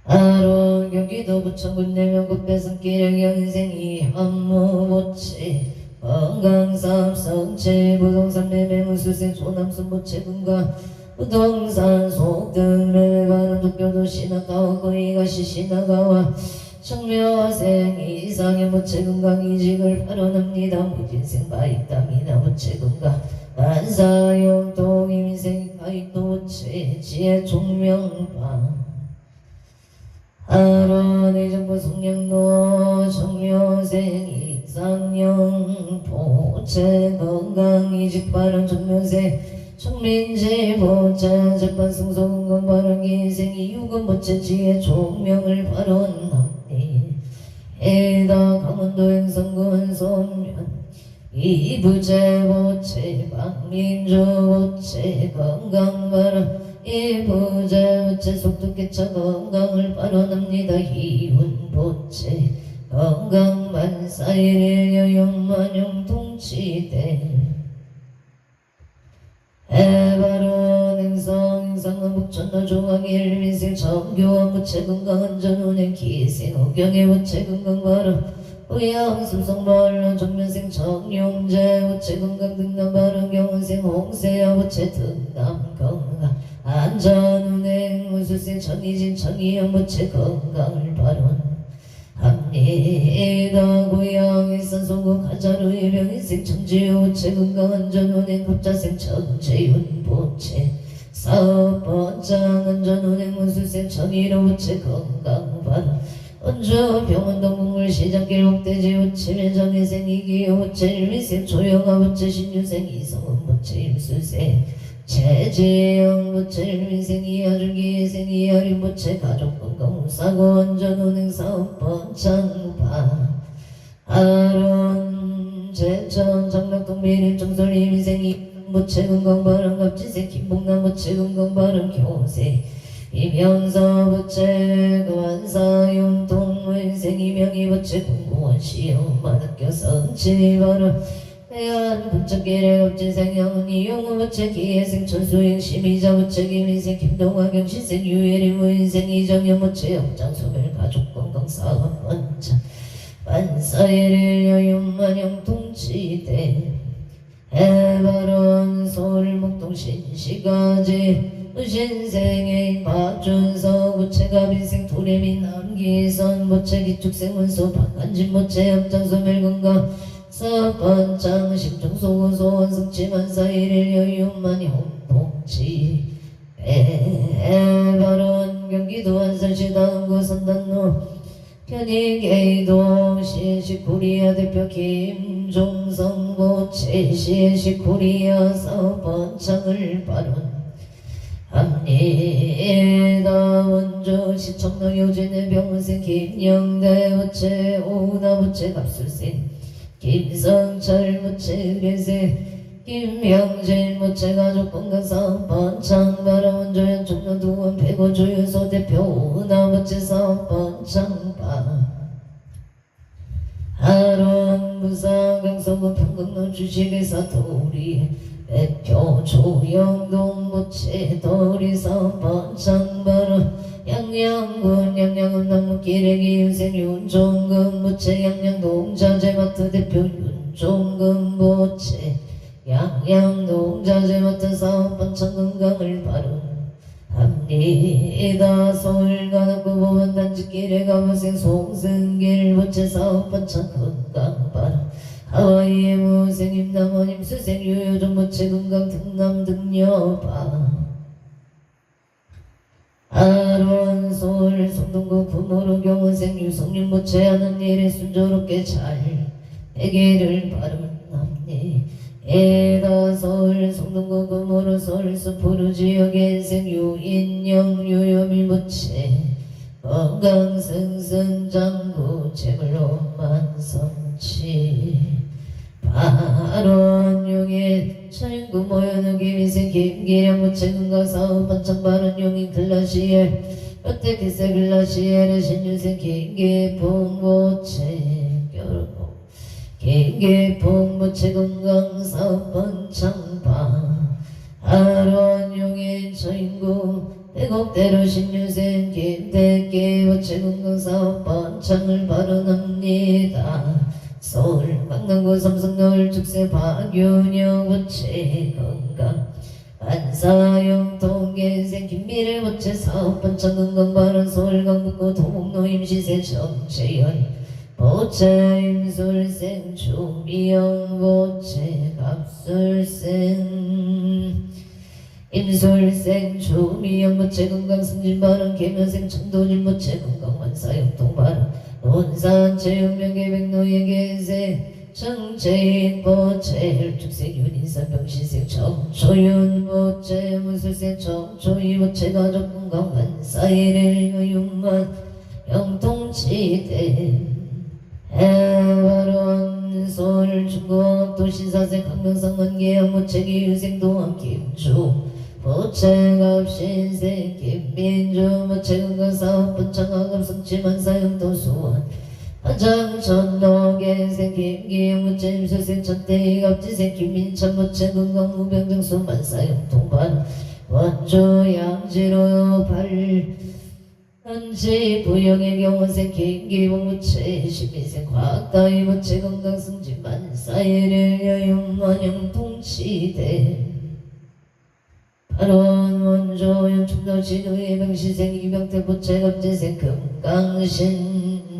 아론 경기도 부천군 내명국 배선길의 연생이 한무보채 건강사업성체 부동산 매매 무수생 조남순 보채 건강 부동산 속등매매반은 도쿄도 시나가와 거이가시 시나가와 청묘생 이상의 모체 건강 이직을 발언합니다. 무진생 바익담이나 모체 건강 만사용 동임생 바익도 모체 지혜 총명방 아론의 정부 송량로 청묘생 이상영 보체 건강 이직 발언 청묘생 총민지 보자 재판 승소금건 바른 기생이 유금보채 지혜 총명을 발언하니 해다 강원도 행성군 소면 이부제보채 박민주보채 건강바람 이부제보채 속독개차 건강을 발언합니다. 희운보채 건강만사일일 여용만용 통치대 해바로 행성은 북천도 조각일 민생 정교한 부채 건강한 전운행 기생 억경의 부채 건강바로 의양 숨성발로 정면생 정용재 부채 건강 등남 바른 경운생 홍세야 부채 등남 건강 안전운행 우수생 정의진 정의영 부채 건강을 발언 합니다. 고향의 산소국 하자루 일병인생 청지유 부채 건강한 전운행 급자생 청재윤 부채 사업번장 안전운행 우수생 정의로 부채 건강 발언 원주 병원동 국물시장길 옥대지 부채 매장회생 이기호 부채 일미생 조영아 부채 신유생 이성은 부채 임수생 최재영 부채 일미생 이하준기 예생 이하린 부채 가족건강 우사고 원전운행 사업번창바 아론 제천 장락동 미림정설 일미생 이부채 건강바람 갑지생 김봉남 부채 건강바람 교세 이명서 부채 관사용통 회생 이명희 부채 공무원 시험 마득교 성치바람 해안 부채길에 갑지생 양은 이용우 부채 기회생 천수행 심의자 부채 김인생 김동화경 시생 유예리 무인생 이정현 부채 역장 소멸 가족건강 사업 원장 반사일일 여윤만영 통치대 해바론 서울 목동 신시가지 신생의 박준석 부채가 빈생 도레미 남기선 부채 기축생 문소 박한진 부채 역장소 멸건강 사번장 심정소고소 원승치만사일일 여윤만이 홍통치 해바론 경기도 안산시 다음구 선단로 편익에이동 시시코리아 대표 김종성 부채 시시코리아 사번장을 발언 합니다. 원주 시청로 요진의 병원생 김영대 부채 오나 부채 갑술생 김성철 부채 의뢰생 김명진 부채 가족건강사업 번창바라 원조연 종로두원 배고 조윤소 대표 오나 부채 사업 번창바 하론 부산 강서구 평강로 주식회사 도리 대표 조영동 부채 도리사업 번창바로 양양군 양양은 나무길의 기윤생 윤종근 부채 양양농자재마트 대표 윤종근 부채 양양농자재마트 사업 번창건강을 발언합니다. 서울 관악구 보건단지길에 가보생 송승길 부채 사업 번창건강 발언 하와이의 무생임 남원임 수생 유효종 부채 건강 등남 등여바 아론 서울 성동구 부모로 경원생 유성윤 부채 하는 일에 순조롭게 잘 해결을 바른납니 에다 서울 성동구 부모로 서울 수포루 지역의 생 유인영 유효미 부채 건강 승승장구 재물로 만성치 발언용인 천인구 모연우 김인생 김기량 부채 건강사업 번창발언 용인 글라시엘 여태기세 글라시엘의 신유생 김기풍 부채 결국 김기풍 부채 건강사업 번창바 발언용인 천인구 대곡대로 신유생 김대기 부채 건강사업 번창을 발언합니다. 서울 강남구 삼성노을 축세 박윤영 부채 건강 안사용 통계생 김미래 부채 사업 번창 건강 발언 서울 강북구 도곡로 임시세 정채연 부채 임술생 조미영 부채 갑술생 임술생 조미영 부채 건강 승진 발언 개면생 청도진 부채 건강 완사용 통발언 논산 체육명예 백노예 계세 정제인보체 혈축생 윤인선 병신생 정조윤보체 무술생 정조이보체 가족건강 만사일일 의윤만 영통치대 해바론 서울 중국 도신사생 강명성 원계영 모체기 유생도원 김주 보체갑신생 김민주 모체건강사업 분창학업 성취만사영도 수원 한장전노계생 김기영 모체임수생 천대갑지생 김민천 모체건강 무병정수 만사영통반 원주 양지로 한지 부영의 경원생 김기봉 무체 시민생 과학다이 무체 건강승진 만사일을 여윤만영 통치대 발원 원조영 충돌진우의 명시생 이병태 부체 갑재생 금강신보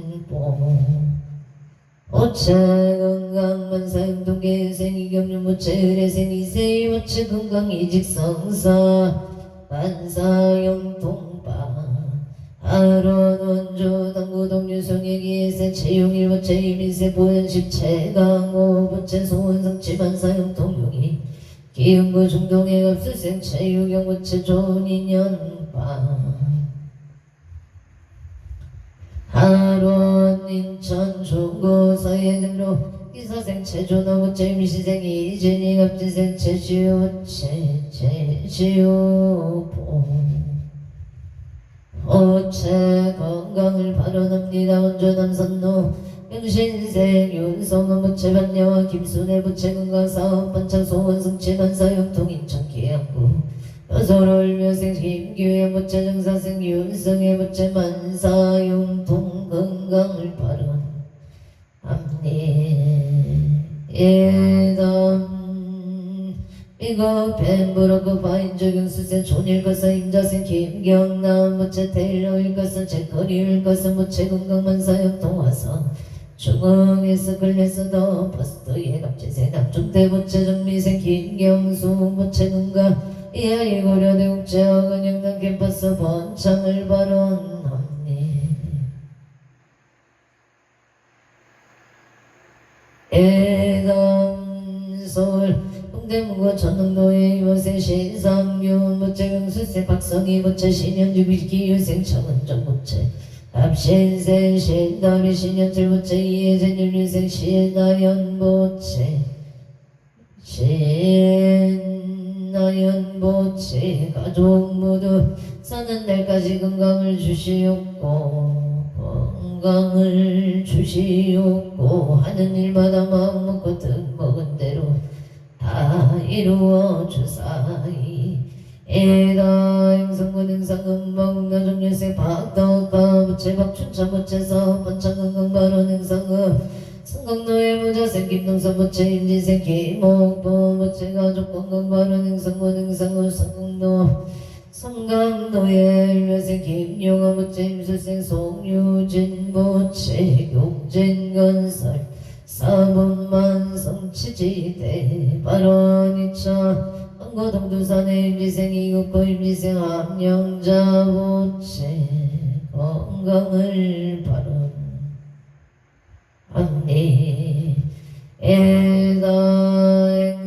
오체 건강 만사영 동계생 이경륜 무체 의뢰생 이세이 무체 건강 이직성사 만사영 통바 아론 원조 당구동 유성예기에세 채용일부체 이민세 보현식 최강호부체 소원성치 만사용 동용이 기흥구 중동의 급수생 체유경부체 조인연파 하론 인천 중구 서예등로 기사생 체조너부체 임시생 이진이 갑지생 체지우체 체지우보 오체 건강을 발언합니다. 원조남선노 명신생 윤성은 부체 반야와 김순애 부체 건강사업 반창 소원승치 만사용통 인천 기양구 여소를 묘생 김규현 부체 정사생 윤성의 부체 만사용통 건강을 발언합니다. 미국 펜브로크 바인적용 수생 존일것은 임자생 김경남 무체 테일러일것은 제커리일것은 무체 건강만사역 동화서 중흥에서 걸려서도 버스터의 갑재생 남중대 무체 정미생 김경수 무체 건강 이하이 고려대 국제학 은영당 캠퍼스 번창을 발언합니다. 서울 동대문구 전릉도의 요새 신상균 무체경 수생 박성희 무체 신현주 기유생 청은정 무체 합신생 신다리 신현철 무체 이혜전 윤유생 신나연 무체 신나연 무체 가족 모두 사는 날까지 건강을 주시옵고 건강을 주시옵고 하는 일마다 마음 먹고 뜻 먹은 대로 다 이루어 주사이 에다 행성군 행상금방 나정일생 박덕가 부체 박춘차 부체서 번창건강 발언 행상금 성강노예 무자생 김동선 부체 임지생 김옥보 부체 가족 건강 발언 행상군 행상금 성강노 성강노예 일묘생 김용화 부체 임수생 송유진 부체 용진건설 사분만 성치지대 발언이차 황고동두산의 임지생 이국고 임지생 함령자 부체 건강을 발언합니다.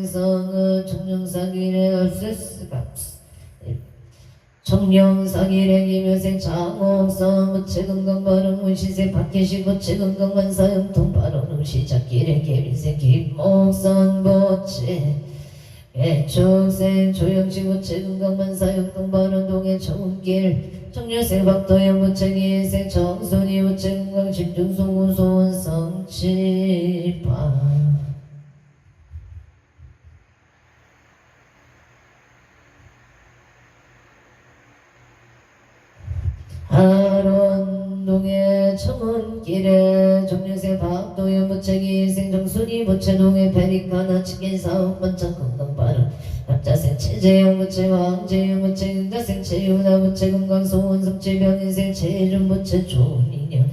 행성의 청룡사기래 앞세스가 청룡사기래 김여생 장옥성 부체 건강 발언 문시생 박혜식 부체 건강 만사용통 발언 시작기래 개미생 김목선 부체 애축생 조영식 부체 건강 만사용통 발언 동해 청운길 청년생 박도영 부체 기생 정순이 부체 건강 심중송 우소원 성치파 하론동의 청운길에 정류생 박도현 부체기 생정순이 부체동의 페리카나 치킨사업 번창 건강발언 남자생 체재영 부체 왕재영 부체 응자생 체유나 부체 건강소원 성취병인생 체준 부체 조민현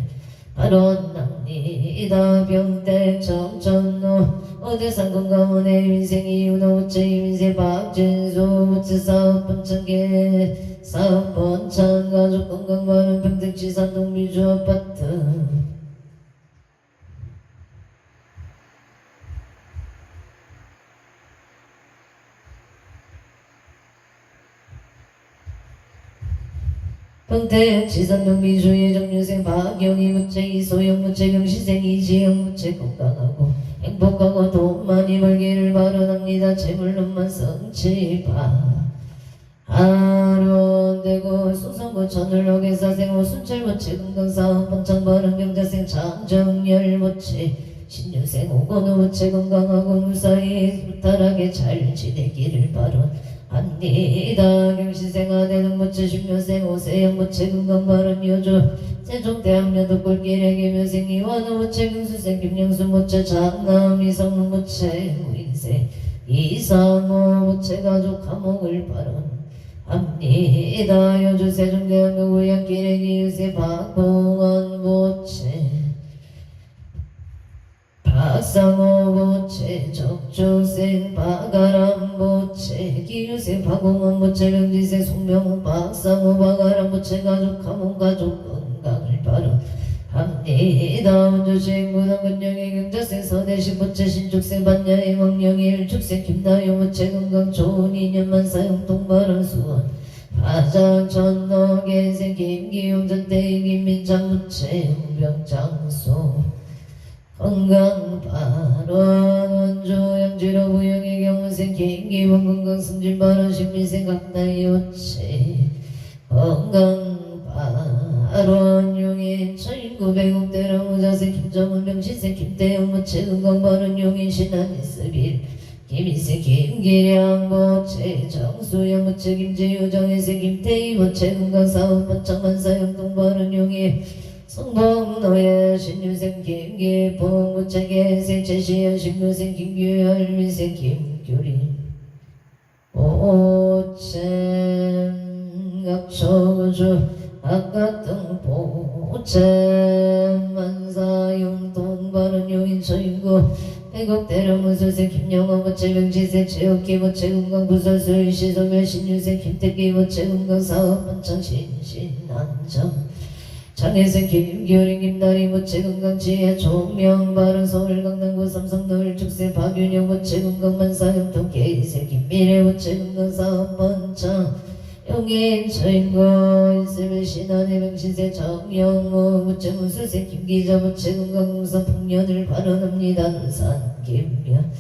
발언납니다. 병대 정천노 어대산 건강원의 민생이 유노 부체 이민생 박진수 부체 사업 번창계 사업번창 가족 건강발언 평택지산 동미주 아파트 평택 지산동 미주의 정유생 박영희 무채 이소영 무채 경시생 이지영 무채 건강하고 행복하고 돈 많이 벌기를 바라납니다. 재물론만 성취바 하론대구 수성구 천을록의 사생 오순철 무채 건강사업 번창바른 경자생 장정열 무채 신유생 오건우 무채 건강하고 무사히 무탈하게 잘 지내기를 바랍니다. 경시생 아대는 무채 신묘생 오세영 무채 건강바른 여주 세종대학여도 꼴길의 김효생 이완우 무채 경수생 김영수 무채 장남 이성우 무채 무인생 이상호 무채 가족 감옥을 바람합니다. 여주 세종대학교 우양길의 기유세 박봉원 무채 박상호 무채 적주생 박아람 무채 기유생 박홍원 무채 명지생 송명호 박상호 박아람 무채 가족 감옥 가족 건강을 바람합니다. 원주시행 구당근영의 경자생 서대식 무채 신축생 반야의 왕영의 일축생 김나요 무채 건강 좋은 인연만 사용 동바람 수원 화장 전너계생 김기용 전태희 김민장 무채 홍병장소 건강 발원 원주 양주로 부영의 경문생 김기원 건강 승진 발원 신민생 각나의 요체 건강 발원 용인 천인구 배국대로 무자생 김정은 명신생 김태영 무채 건강 발원 용인 신한 이스빌 김인생 김기량 무채 정수영 무채 김재유 정혜생 김태희 무채 건강 사업 번창만사 영동 발원 용인 성봉노예 신유생 김기봉 무채계생 최시현 신묘생 김규열 민생 김규리 오챔 각초주 악각등보 오챔 만사용 동바른 용인 서인구 백옥대령 무술생 김영호 무채 명지생 최옥기 무채 건강 구설수일 시소멸 신유생 김태기 무채 건강 사업 번창 신신안정 장혜생 김규린 김나리 무채 건강 지혜 종명 바른 서울 강남구 삼성노을 축생 박윤영 무채 건강 만사형 통계이생 김미래 무채 건강 사업 번창 용인 저인고 인세벨 신한의 명신세 정영호 무채 무술생 김기자 무채 건강 공선 풍년을 발언합니다. 눈산 김면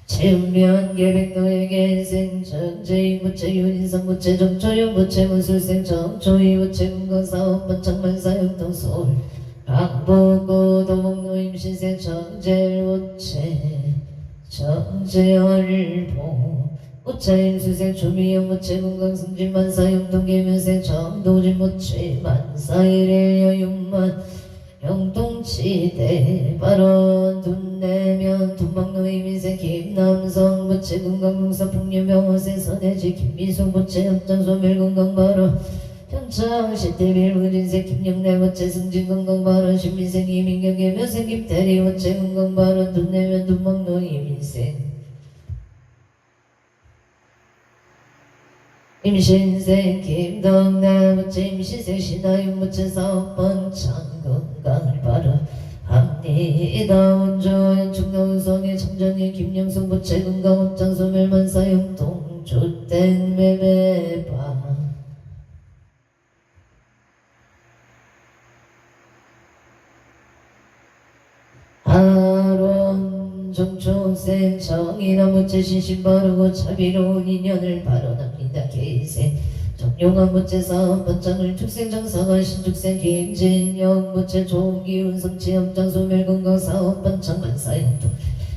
채운면 계백노에게 인생 전재희 무채 윤인성 무채 정초영 무채 무술생 정초희 무채 건강사업 번창만사 영동서울 강북구 도목노임 신생 정재일 무채 정재열보 무채임 수생 조미영 무채 건강승진만사 영동계면생 정도진 무채 만사일일 여윤만 영동치대 발언 돈내면 돈막노임 인생 김남성 무채 건강공사 풍류병원생 선해지 김미숙 무채 협장소멸 건강발언 평창시대빌 무진생 김영래 무채 승진 건강발언 신민생 이민경 개면생 김태리 무채 건강발언 돈내면 돈막노임 인생 임신생 김덕래 무채 임신생 신하윤 무채 사업번창 건강을 바라합니다. 원조 연축노은성의 청정의 김영숙 무채 건강업장 소멸만사 영동 주택 매매바 하론 정초생 정의나 무채 신신 바르고 자비로운 인연을 발언합니다. 계생 정용한 무채 사업 번창을 축생 정상화 신축생 김진영 무채 좋은 기운 성취 업장 소멸 건강 사업 번창 만사영도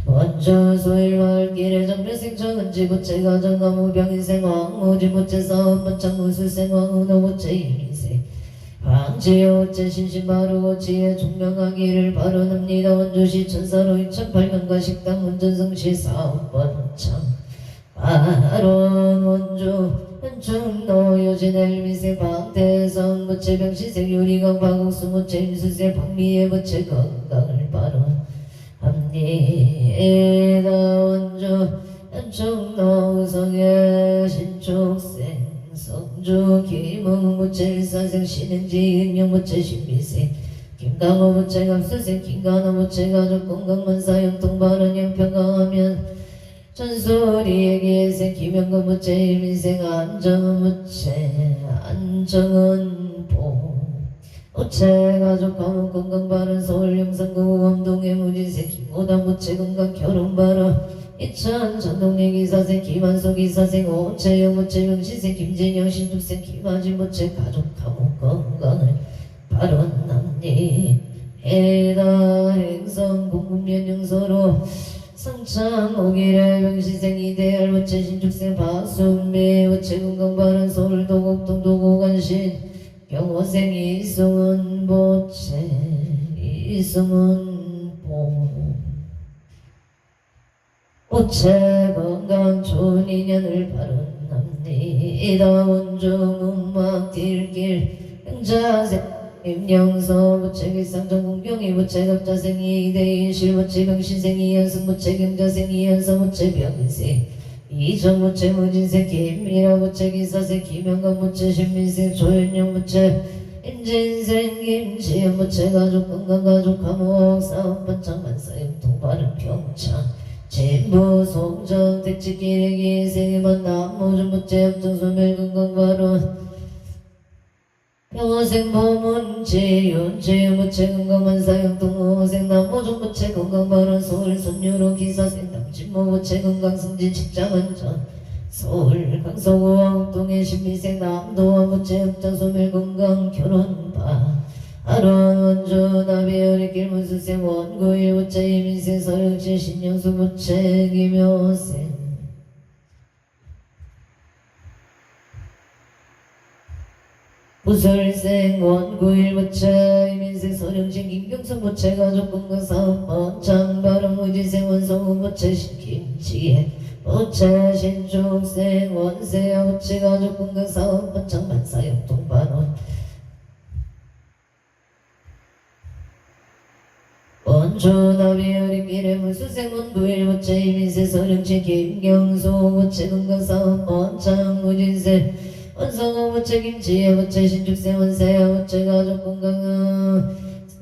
원주 소일 마을길의 정례생 정은지 무채 가정 나무병인생 왕무지 무채 사업 번창 무술생 왕우노 무채 이민생 방지여 무채 신신 바르고 지혜 종명하기를 바라옵니다. 원주시 천사로 2008년가 식당 운전성시 사업 번창 바론 원주 현충노 여진엘 미세 방태성 무채 병시생 유리강 방옥수 무채 임수세 박미애 무채 건강을 바라합니다. 원주 현충노 우성의 신축생 성주 김흥 무채 일사생 신은지 은영 무채 신미생 김강호 무채 갑수생 김간호 무채 가족 건강만사 영통바른 영평강하면 전소리에게세 김영건무체 일민생 안정무체 안정은 보 무체 가족 가문 건강 바른 서울 영산구 원동의 무진세 김오당 무체 건강 결혼 바른 이천 전동리 기사생 김한소 기사생 오채영 무체 명시생 김진영 신축생 김하진 무체 가족 가문 건강을 바른 남리 해다 행성 공국면 영서로 성창 오기래 명시생 이대할 무체 신축생 박순미 무체 건강 바른 서울 도곡동 도곡안신 경호생 이승은 보채 이승은 보채 건강 좋은 인연을 바른 남리이다 원중 음악 딜길 행자생 임영서 무체 길상정 공경이 무체 갑자생이 이대인실 무체 병신생이 연승 무체 경자생이 연서 무체 병생 이정 무체 무진생 김미라 무체 기사생 김영관 무체 신민생 조현영 무체 임진생 김지연 무체 가족 건강 가족 감옥 싸움 반창 만사형 동바른 평창 진부 송정 택지기레기 생이만 남모준 무체 합정 소멸 건강 바른 평호생 보문지 윤지 무체 건강만 사형 동호생 남모종 무체 건강 바른 서울 손유로 기사생 남진모 무체 건강 승진 직장은전 서울 강서구 왕동의 신미생 남도와 무체 흑장 소멸 건강 결혼바 아론 원주 나비어리 길문수생 원구일 무체 이민생 서영치 신영수 무체 김효생 무설생 원구일 무체 이민생 서령진 김경성 무체 가족 건강사업 번창 바른 무지생 원성우 무체 신김치에 무체 신중생 원세야 무체 가족 건강사업 번창 만사역 동반원 원주 나비어리 길에 무수생 원구일 무체 이민생 서령진 김경수 무체 건강사업 번창 무진생 원성호 무체 김치에 무체 신축생 원세야 무체 가족 건강은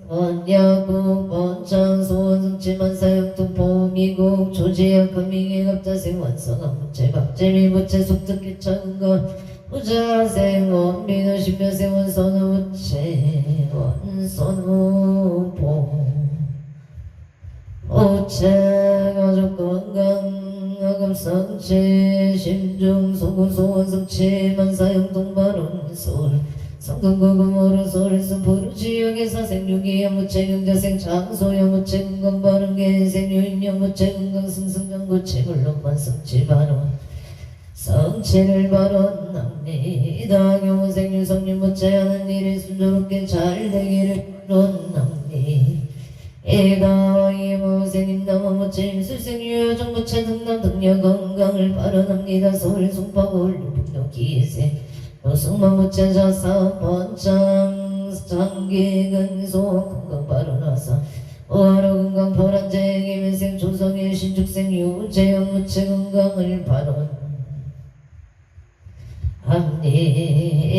원야국 원창 소원성치 만사형통 보미국 조지약 금밍의 갑자생 원성한 무체 박재미 무체 속특기 차근건 부자생 원민호 신묘생 원선우 무체 원선우 무체 가족 건강 아금성체 심중 소구 소원성체 만사형 동바론 서울 성동구금으로 서울 선포로 지역의 사생육이여 무체 경자생 장소여 무체 건강 바른 개생 유인여 무체 건강 승승장구체 물론만 성체 바론 성체를 바론 남리다 경호생 유성유 무체 하는 일이 순조롭게 잘 되기를 바론 남리 에다 이모생임 남아 무체 임술생 유여정 무체 등남 등려 건강을 바라납니다 서울 송파구 울릉북도 기생 노승만 무체 자사 번창 장기근소 건강 바라나사 오하로 건강 보란쟁 이민생 조성일 신축생 유재영 무체 건강을 바론 합리단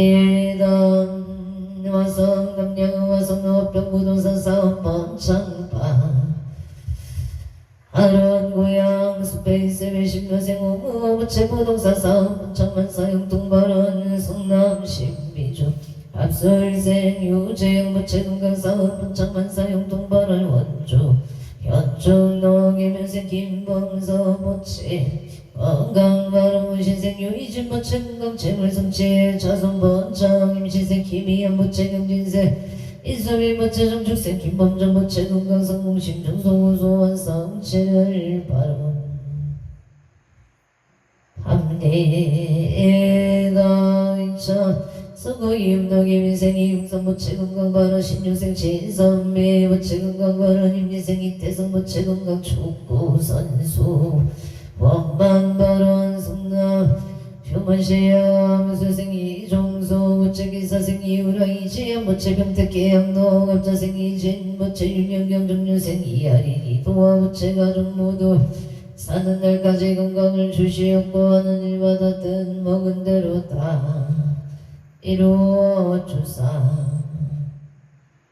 화성 감량 화성 노병 부동산 사업 번창파 하루원 고향 스페이스 외신묘생 오무 무체 부동산 사업 번창만 사용 동발원 성남 신비주 합술생 유재영 무체 건강 사업 번창만 사용 동발원 원주 현중 농해묘생 김범서 무체 건강 바른 무신생 유이진 무체 건강 재물 성취 자손 번창 임신생 김희연 무체 경진생 인수비 무체 정축생 김범정 무체 건강 성공 심정 소소한 성취를 바른 합리가 인천 서구 이음덕이 민생이 육선 무체 건강 바른 신유생 진선미 무체 건강 바른 임진생 이태성 무체 건강 축구 선수 원반바론 성남 표만시야 무수생 이종소 무체 기사생 이우라 이지야 무체 병택 계양노 갑자생 이진 무체 윤영경 정유생 이하리 이도와 무체 가족 모두 사는 날까지 건강을 주시옵고 하는 일마다 뜻 먹은 대로 다 이루어 주사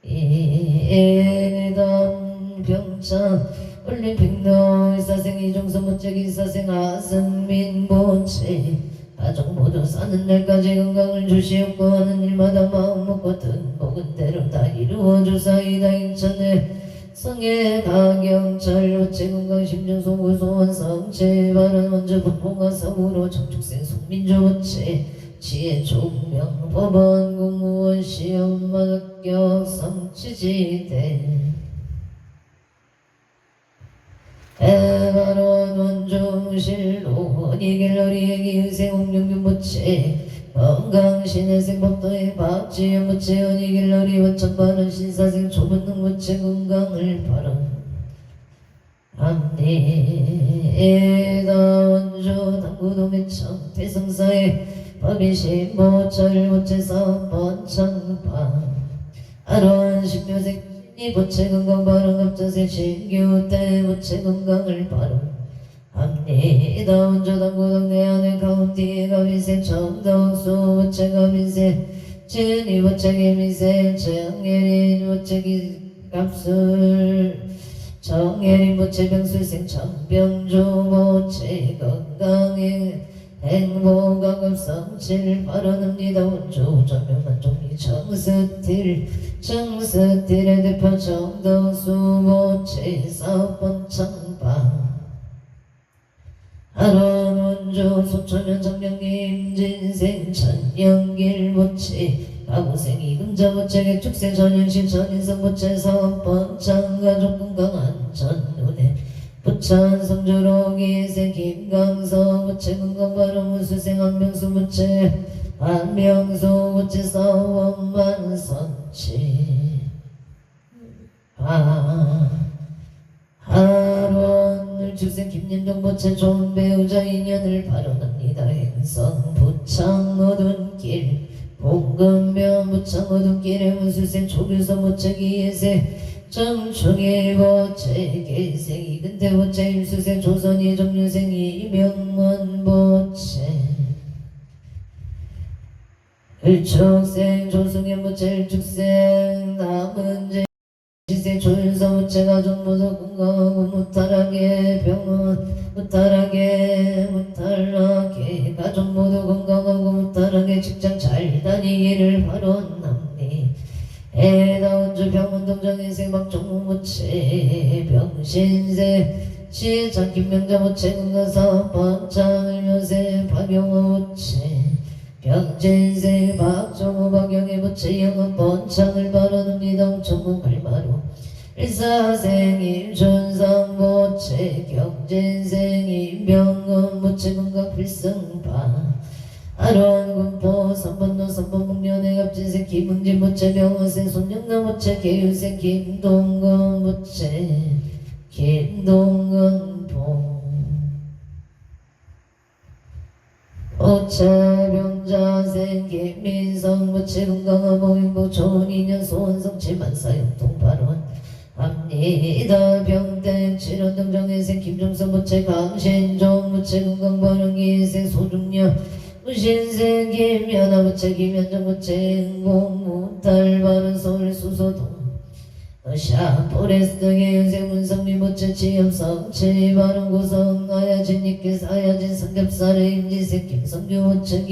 이단 병창 올림픽노 일사생 이종서 무책 일사생 아승민 보채 가족 모두 사는 날까지 건강을 주시옵고 하는 일마다 마음 먹고 든 먹은 대로 다 이루어주사이다. 인천에 성의 가경철 우체 건강 심정 소구 소원 성체 바른 원주 북봉화 성으로 정축생 송민주 우체 지혜 총명 법원 공무원 시험 합격 성취지대 에바론 원종실로 원희길러리 애기의생 옥룡균 무체 건강신의 생법도의 박지연 무체 원희길러리 원천바른 신사생 조문능 무체 건강을 바른 암리에다 원조 당구동해청 태성사의 법이신 모철 무체사 번창방 아론 신묘생 이 부채 건강 바른 갑자세 신규 때 부채 건강을 바른 합니다. 원조 당구당 내 안에 가운데 가비세 정덕수 부채 가비세 진이 부채 기미세 정예린 부채 값술 정예린 부채 병술생 정병주 부채 건강에 행복하급 성질 발언합니다. 원조 전명한 종리 정스틸의 대표 정덕수 모체 사업번 창방 아론 원조 소초면 정령님 진생 천영길 모체 가구생 이금자 모체 개축생 전현실 전인성 모체 사업번 창가족 건강한 전눈에 부천 성주로기생 김강서 무체 건강바른 무수생 안명수 무체 안명수 무체 사원만 선치 하론 주생 김윤정 무체 좋은 배우자 인연을 발언합니다. 행성 부창 어두운 길 봉금면 부창 어두운 길에 무수생 조규서 무체 기예세 정충일 보채 개생이 근태 보채 임수생 조선이 정유생이 이명문 보채 일축생 조승현 보채 일축생 남은재 시생 조윤서 보채 가족 모두 건강하고 무탈하게 병원 무탈하게 가족 모두 건강하고 무탈하게 직장 잘 다니기를 바란답니다. 애다운주 병원동정인생 박종무무체 병신세 시장 김명자무체 건강사업 번창을묘세 박용호무체 병진세 박종호 박영애무체 영업 번창을 발언합니다. 옥천구 갈마루 일사생 임춘상무체 경진생 임병건무체 건강 필승파 아론 군포 3번로 3번 목련의 갑진생 김흥진 무체 병원생 손영남 무체 개유생 김동건 무체 김동건포 오차병자생 김민성 무체 건강하고 행복 좋은 인연 소원성 지만사용통 발언 합니다. 병땡 칠원등정인생 김종선 무체 강신종 무체 건강바른 기생 소중녀 무신생 김연아 무체 김현정 무체 행복 무탈 바른 서울 수소동 샤 포레스트 개윤생 문성미 무체 치염성 치바른 고성 아야진님께 사야진 삼겹살의 임지생 김성규 무체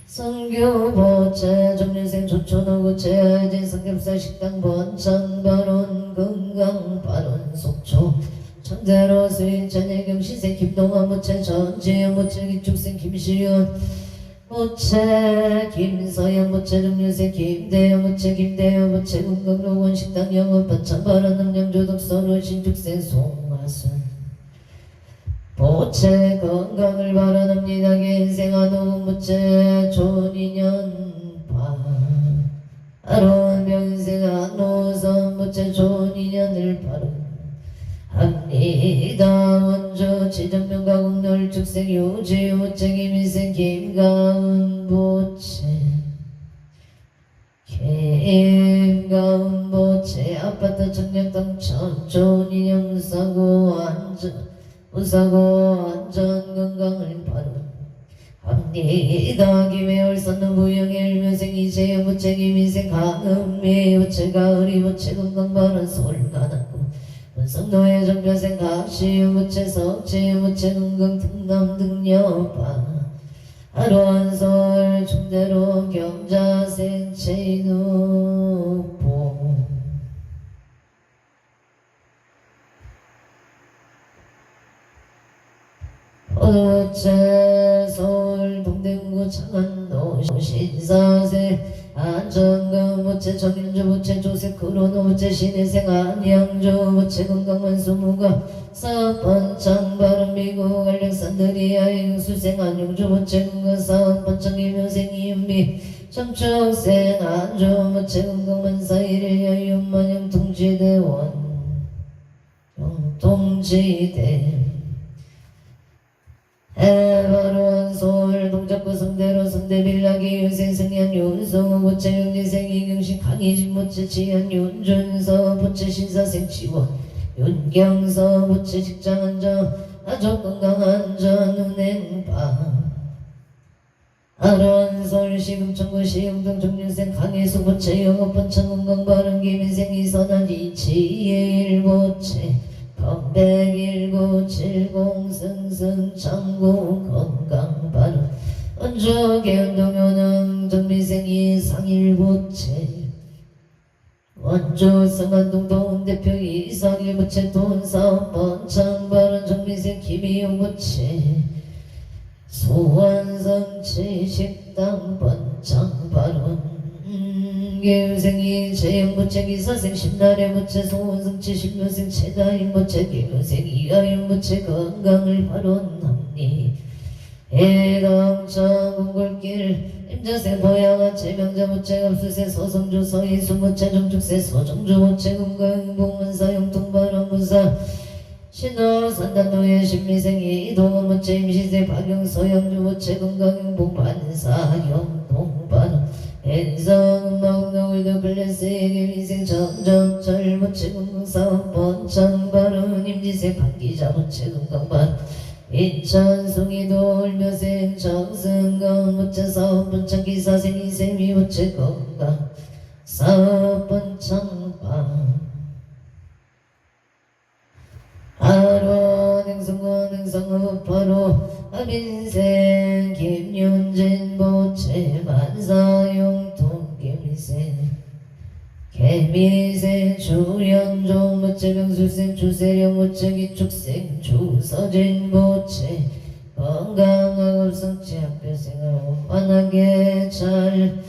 김성규 무체 정윤생 조천호 무체 아야진 삼겹살 식당 번창 바른 건강 바른 속초 천재로 수인 전예경 시생 김동환 무체 전지현 무체 기축생 김시윤 무체 김서영 무체 정유생 김대영 무체 김대영 무체 건강로원 식당 영업 번창 바른 남양주덕 서로 신축생 송화순 무체 건강을 바라납니다. 인생 한호흡 무체 좋은 인연 바론 명인생 한호선 무체 좋은 인연을 바론 합니다. 원조 지정명가 공놀 축생 유지 우체 김인생 김가운 보채 김가운 보채 아파트 청량당 천촌 인형 사고 안전 건강을 바로 합니다. 김해월 선동 부영의 일면생 이재영 무체 김인생 강은미 무체 가을이 무체 건강 바른 서울 가난구 성노예 정별생 각시유무체 석지유무체 금강 등남 등여파 하루한솔 중대로 경자생 체이누보 어두째 서울 동대구 창안도 신사세 안전강 무체 전인주 무체 조세 크로노 무체 신의생 안양주 무체 건강만수무가 사업번창 바른 미국 알렉산드리아 영수생 안용주 무체 건강 사업번창 이묘생 이은비 청축생 안주 무체 건강만사 일일 여윤만영 통지대원 영통지대 해바로운 서울 동작구 성대로 성대빌라기 윤생승연 윤성우 모체 윤리생 이경식 강희진 모체 지연 윤준서 모체 신사생 지원 윤경서 모체 직장안전 가족건강안전 은행바 아론 서울시금 청구 시흥동 정윤생 강희수 모체 영업번창 건강바른 김인생 이선한 이치일 모체 건백일구 칠공 승승 창구 건강바른 원주계 운동요능 정미생 이상일부체 원주 성안동 동대표 이상일부체 돈사업 번창바른 정미생 김이용부체 소원성치 식당 번창바른 계유생이 재영무체 기사생 신나래 무체 소원성치 신묘생 체다인 무체 계유생 이하윤 무체 건강을 발언합니 해당천 공골길 임자생 보양아 체명자 무체 갑수세 서성주 서이수 무체 정축세 서정주 무체 건강행복문사 영통발언문사 신호 산단노예 신미생이 이동원 무체 임시세 박영서 영주 무체 건강행복 반사 영통발언 엔성 음악노을도 글래스에게 인생 점점철 무체 건강사업 번창발언 임지세 반기자 무체 건강발언 인천 숭이도 울며생 정승건 무체 사업 번창 기사생 인생미 무체 건강 사업 번창발 하루 행성권 행성읍 바로 아빈생 김윤진 보채 만사용통 개미생 개미생 주연종 무채 병수생 주세령 무채 기축생 주서진 보채 건강학업성치 학교생을 원만하게 잘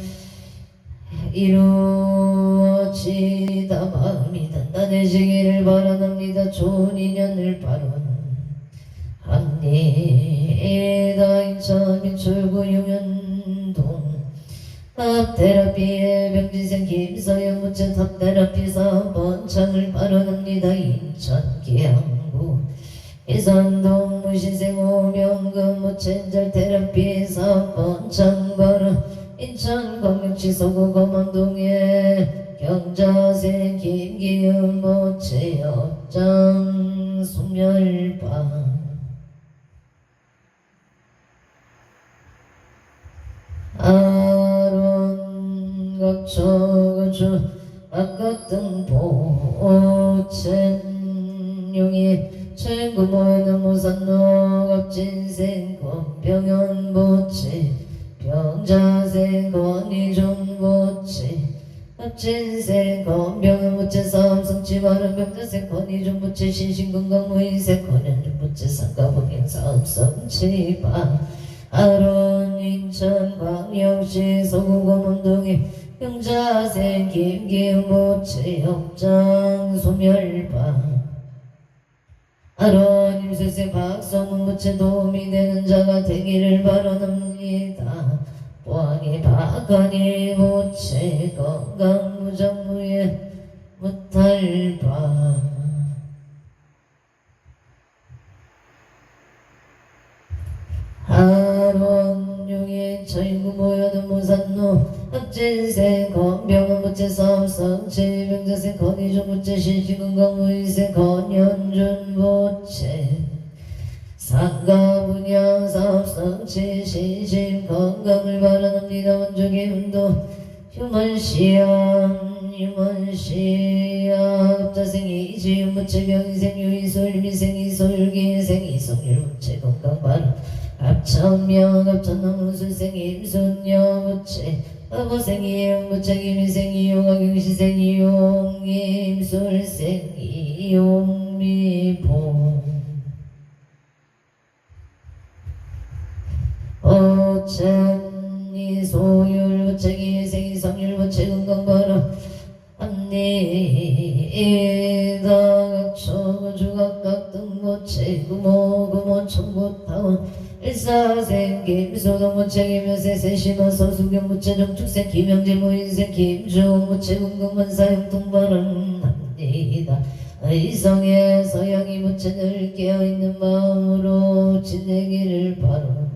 이루어지다 마음이 단단해지기를 바라옵니다. 좋은 인연을 바라합니다. 인천 민출구 용현동 탑테라피의 병지생 김서영 무체 탑테라피 사업 번창을 바라옵니다. 인천 계양구 이산동 무신생 오명금 무체인절 테라피 사업 번창 바라 인천 광역시 서구 검암동에 경자생 김기은 모체 업장 소멸방 아론 각초가주 악각등 보첸 용이 최구모에는 무산노 갑진생 권병현 모체 병자생 권이종 모체 합진생 권병은 모체 사업성치 바른 병자생 권이종 모체 신신건강무인생 권현종 모체 상가복행 사업성치 바 아론 인천 광역시 서구검암동에 병자생 김기은 모체 역장 소멸바 아론 임세생 박성문 모체 도움이 되는 자가 되기를 바라옵니다. 보안이 박하니 모체 건강 무정무에 무탈바 아론 용인 저인구 모여든 무산노 합진생 건병은 무체 사업성치 병자생 건이종 무체 신신건강무인생 건현준 모체 상가분양 사업성치 신신건강을 바라옵니다. 원주기 운동 휴먼시험 유먼시야 갑자생이 지음무체병생 유이솔 미생이 솔기 생이 성률 무체 건강발 갑천명 갑천나무술생이 임순여 무체 아보생이 무체기 미생이 용화경시생이 용임술생이 용미봉 어천이 소율 무체기 생이 성률 무체 건강발 합니다 각초 주각각 등무체 구모 청구타운 일사생 김소동 무체기묘세 세심한 서수경 무체 정축생 김영재 무인생 김주홍 무체 궁금한사용 동발은 합니다 의성의 서양이 무체를 깨어있는 마음으로 지내기를 바랍니다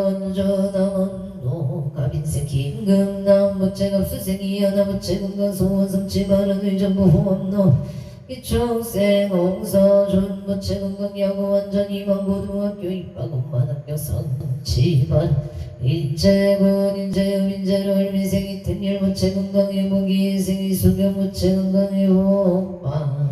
원조다원노 가빈생 김금남 무체갑수생이 여나무체 건강소원성치 바른 의정부 호업노 기총생 홍서준 무체건강야구 완전히 망고등학교 입학원만학교 성치반 인재군 인재음 인재를 미생이 템일 무체건강의 무기 생이 수경 무체건강의 호빠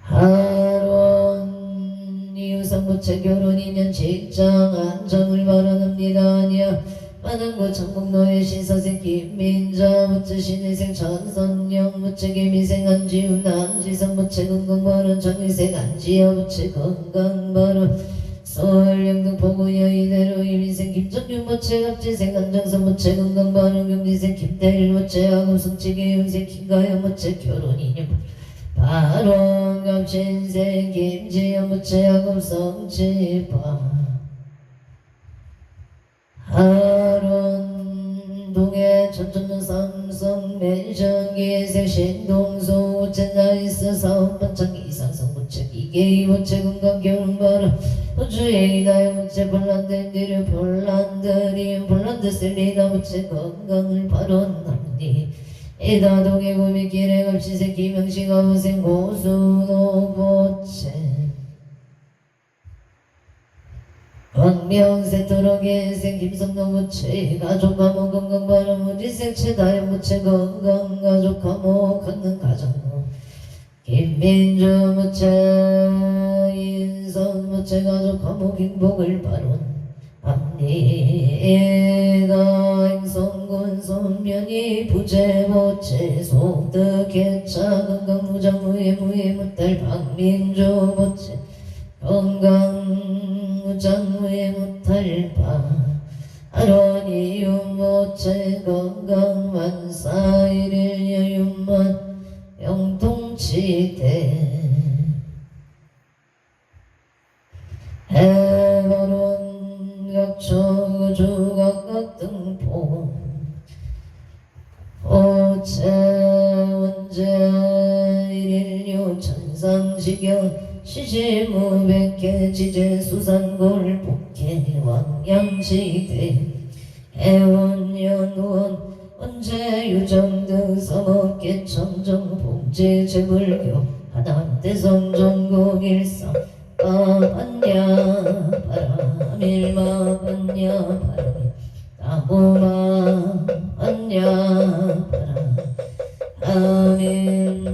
하론 이유상 무체 결혼 인연 직장 안정을 바라옵니다 아니야 만안고 청국노예 신사생 김민자 무체 신의생 천선영 무체 개미생 안지훈 안지성 무체 건강바른 정의생 안지여 무체 건강바른 서울영등 포구여 이대로 이민생 김정균 무체 갑지생 안정선 무체 건강바른 경리생 김대일 무체 아금성치 개윤생 김가영 무체 결혼 인연 바로 갑신생 김지연 무체하금 성지파 하론 동해 천천년 삼성 맨션기생 신동소 우체나이스 사업반창 이상성 무체 이계이 무체 건강 결혼바람 호주행이다요 무체 폴란드인디르 폴란드린 폴란드 셀리다 무체 건강을 바론합니 이다동의 구미길에 급시생 김영식 아우생 고수노보체 광명세토록의생 김성노무체 가족가모 건강바람 우지생 최다연무체 건강가족가모 강릉가정모 김민주무체 인선무체 가족가모 행복을 바론 합니다 행성군 손면이 부재보체 속득개차 건강무장무예 무예무딸 박민주보체 건강무장무예 무탈파 아론이윤모체 건강만사일일 여윤만 영통치대 해바론 각초주각각 등포 오체 원제 일일류 천상시경 시시무백회 지제수산골 복회 왕양시대 해원연원 원제유정등 서목계 청정봉제 제불교 하남대성전국일상 반야 바람일마 반야 바람이 나무마 반야 바람 아멘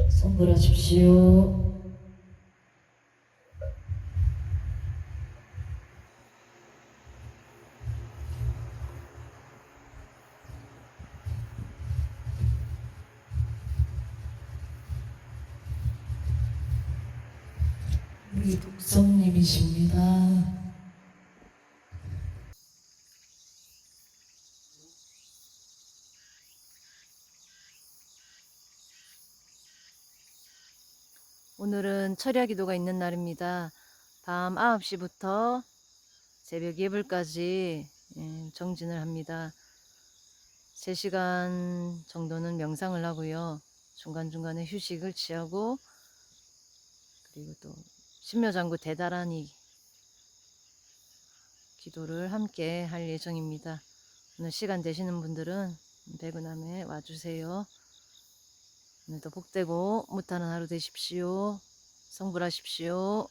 성불하십시오. 우리 독성님이십니다. 오늘은 철야 기도가 있는 날입니다. 밤 9시부터 새벽 예불까지 정진을 합니다. 3시간 정도는 명상을 하고요. 중간중간에 휴식을 취하고 그리고 또 신묘장구 대다라니 기도를 함께 할 예정입니다. 오늘 시간 되시는 분들은 백운함에 와주세요. 오늘도 복되고 무탈한 하루 되십시오. 성불하십시오.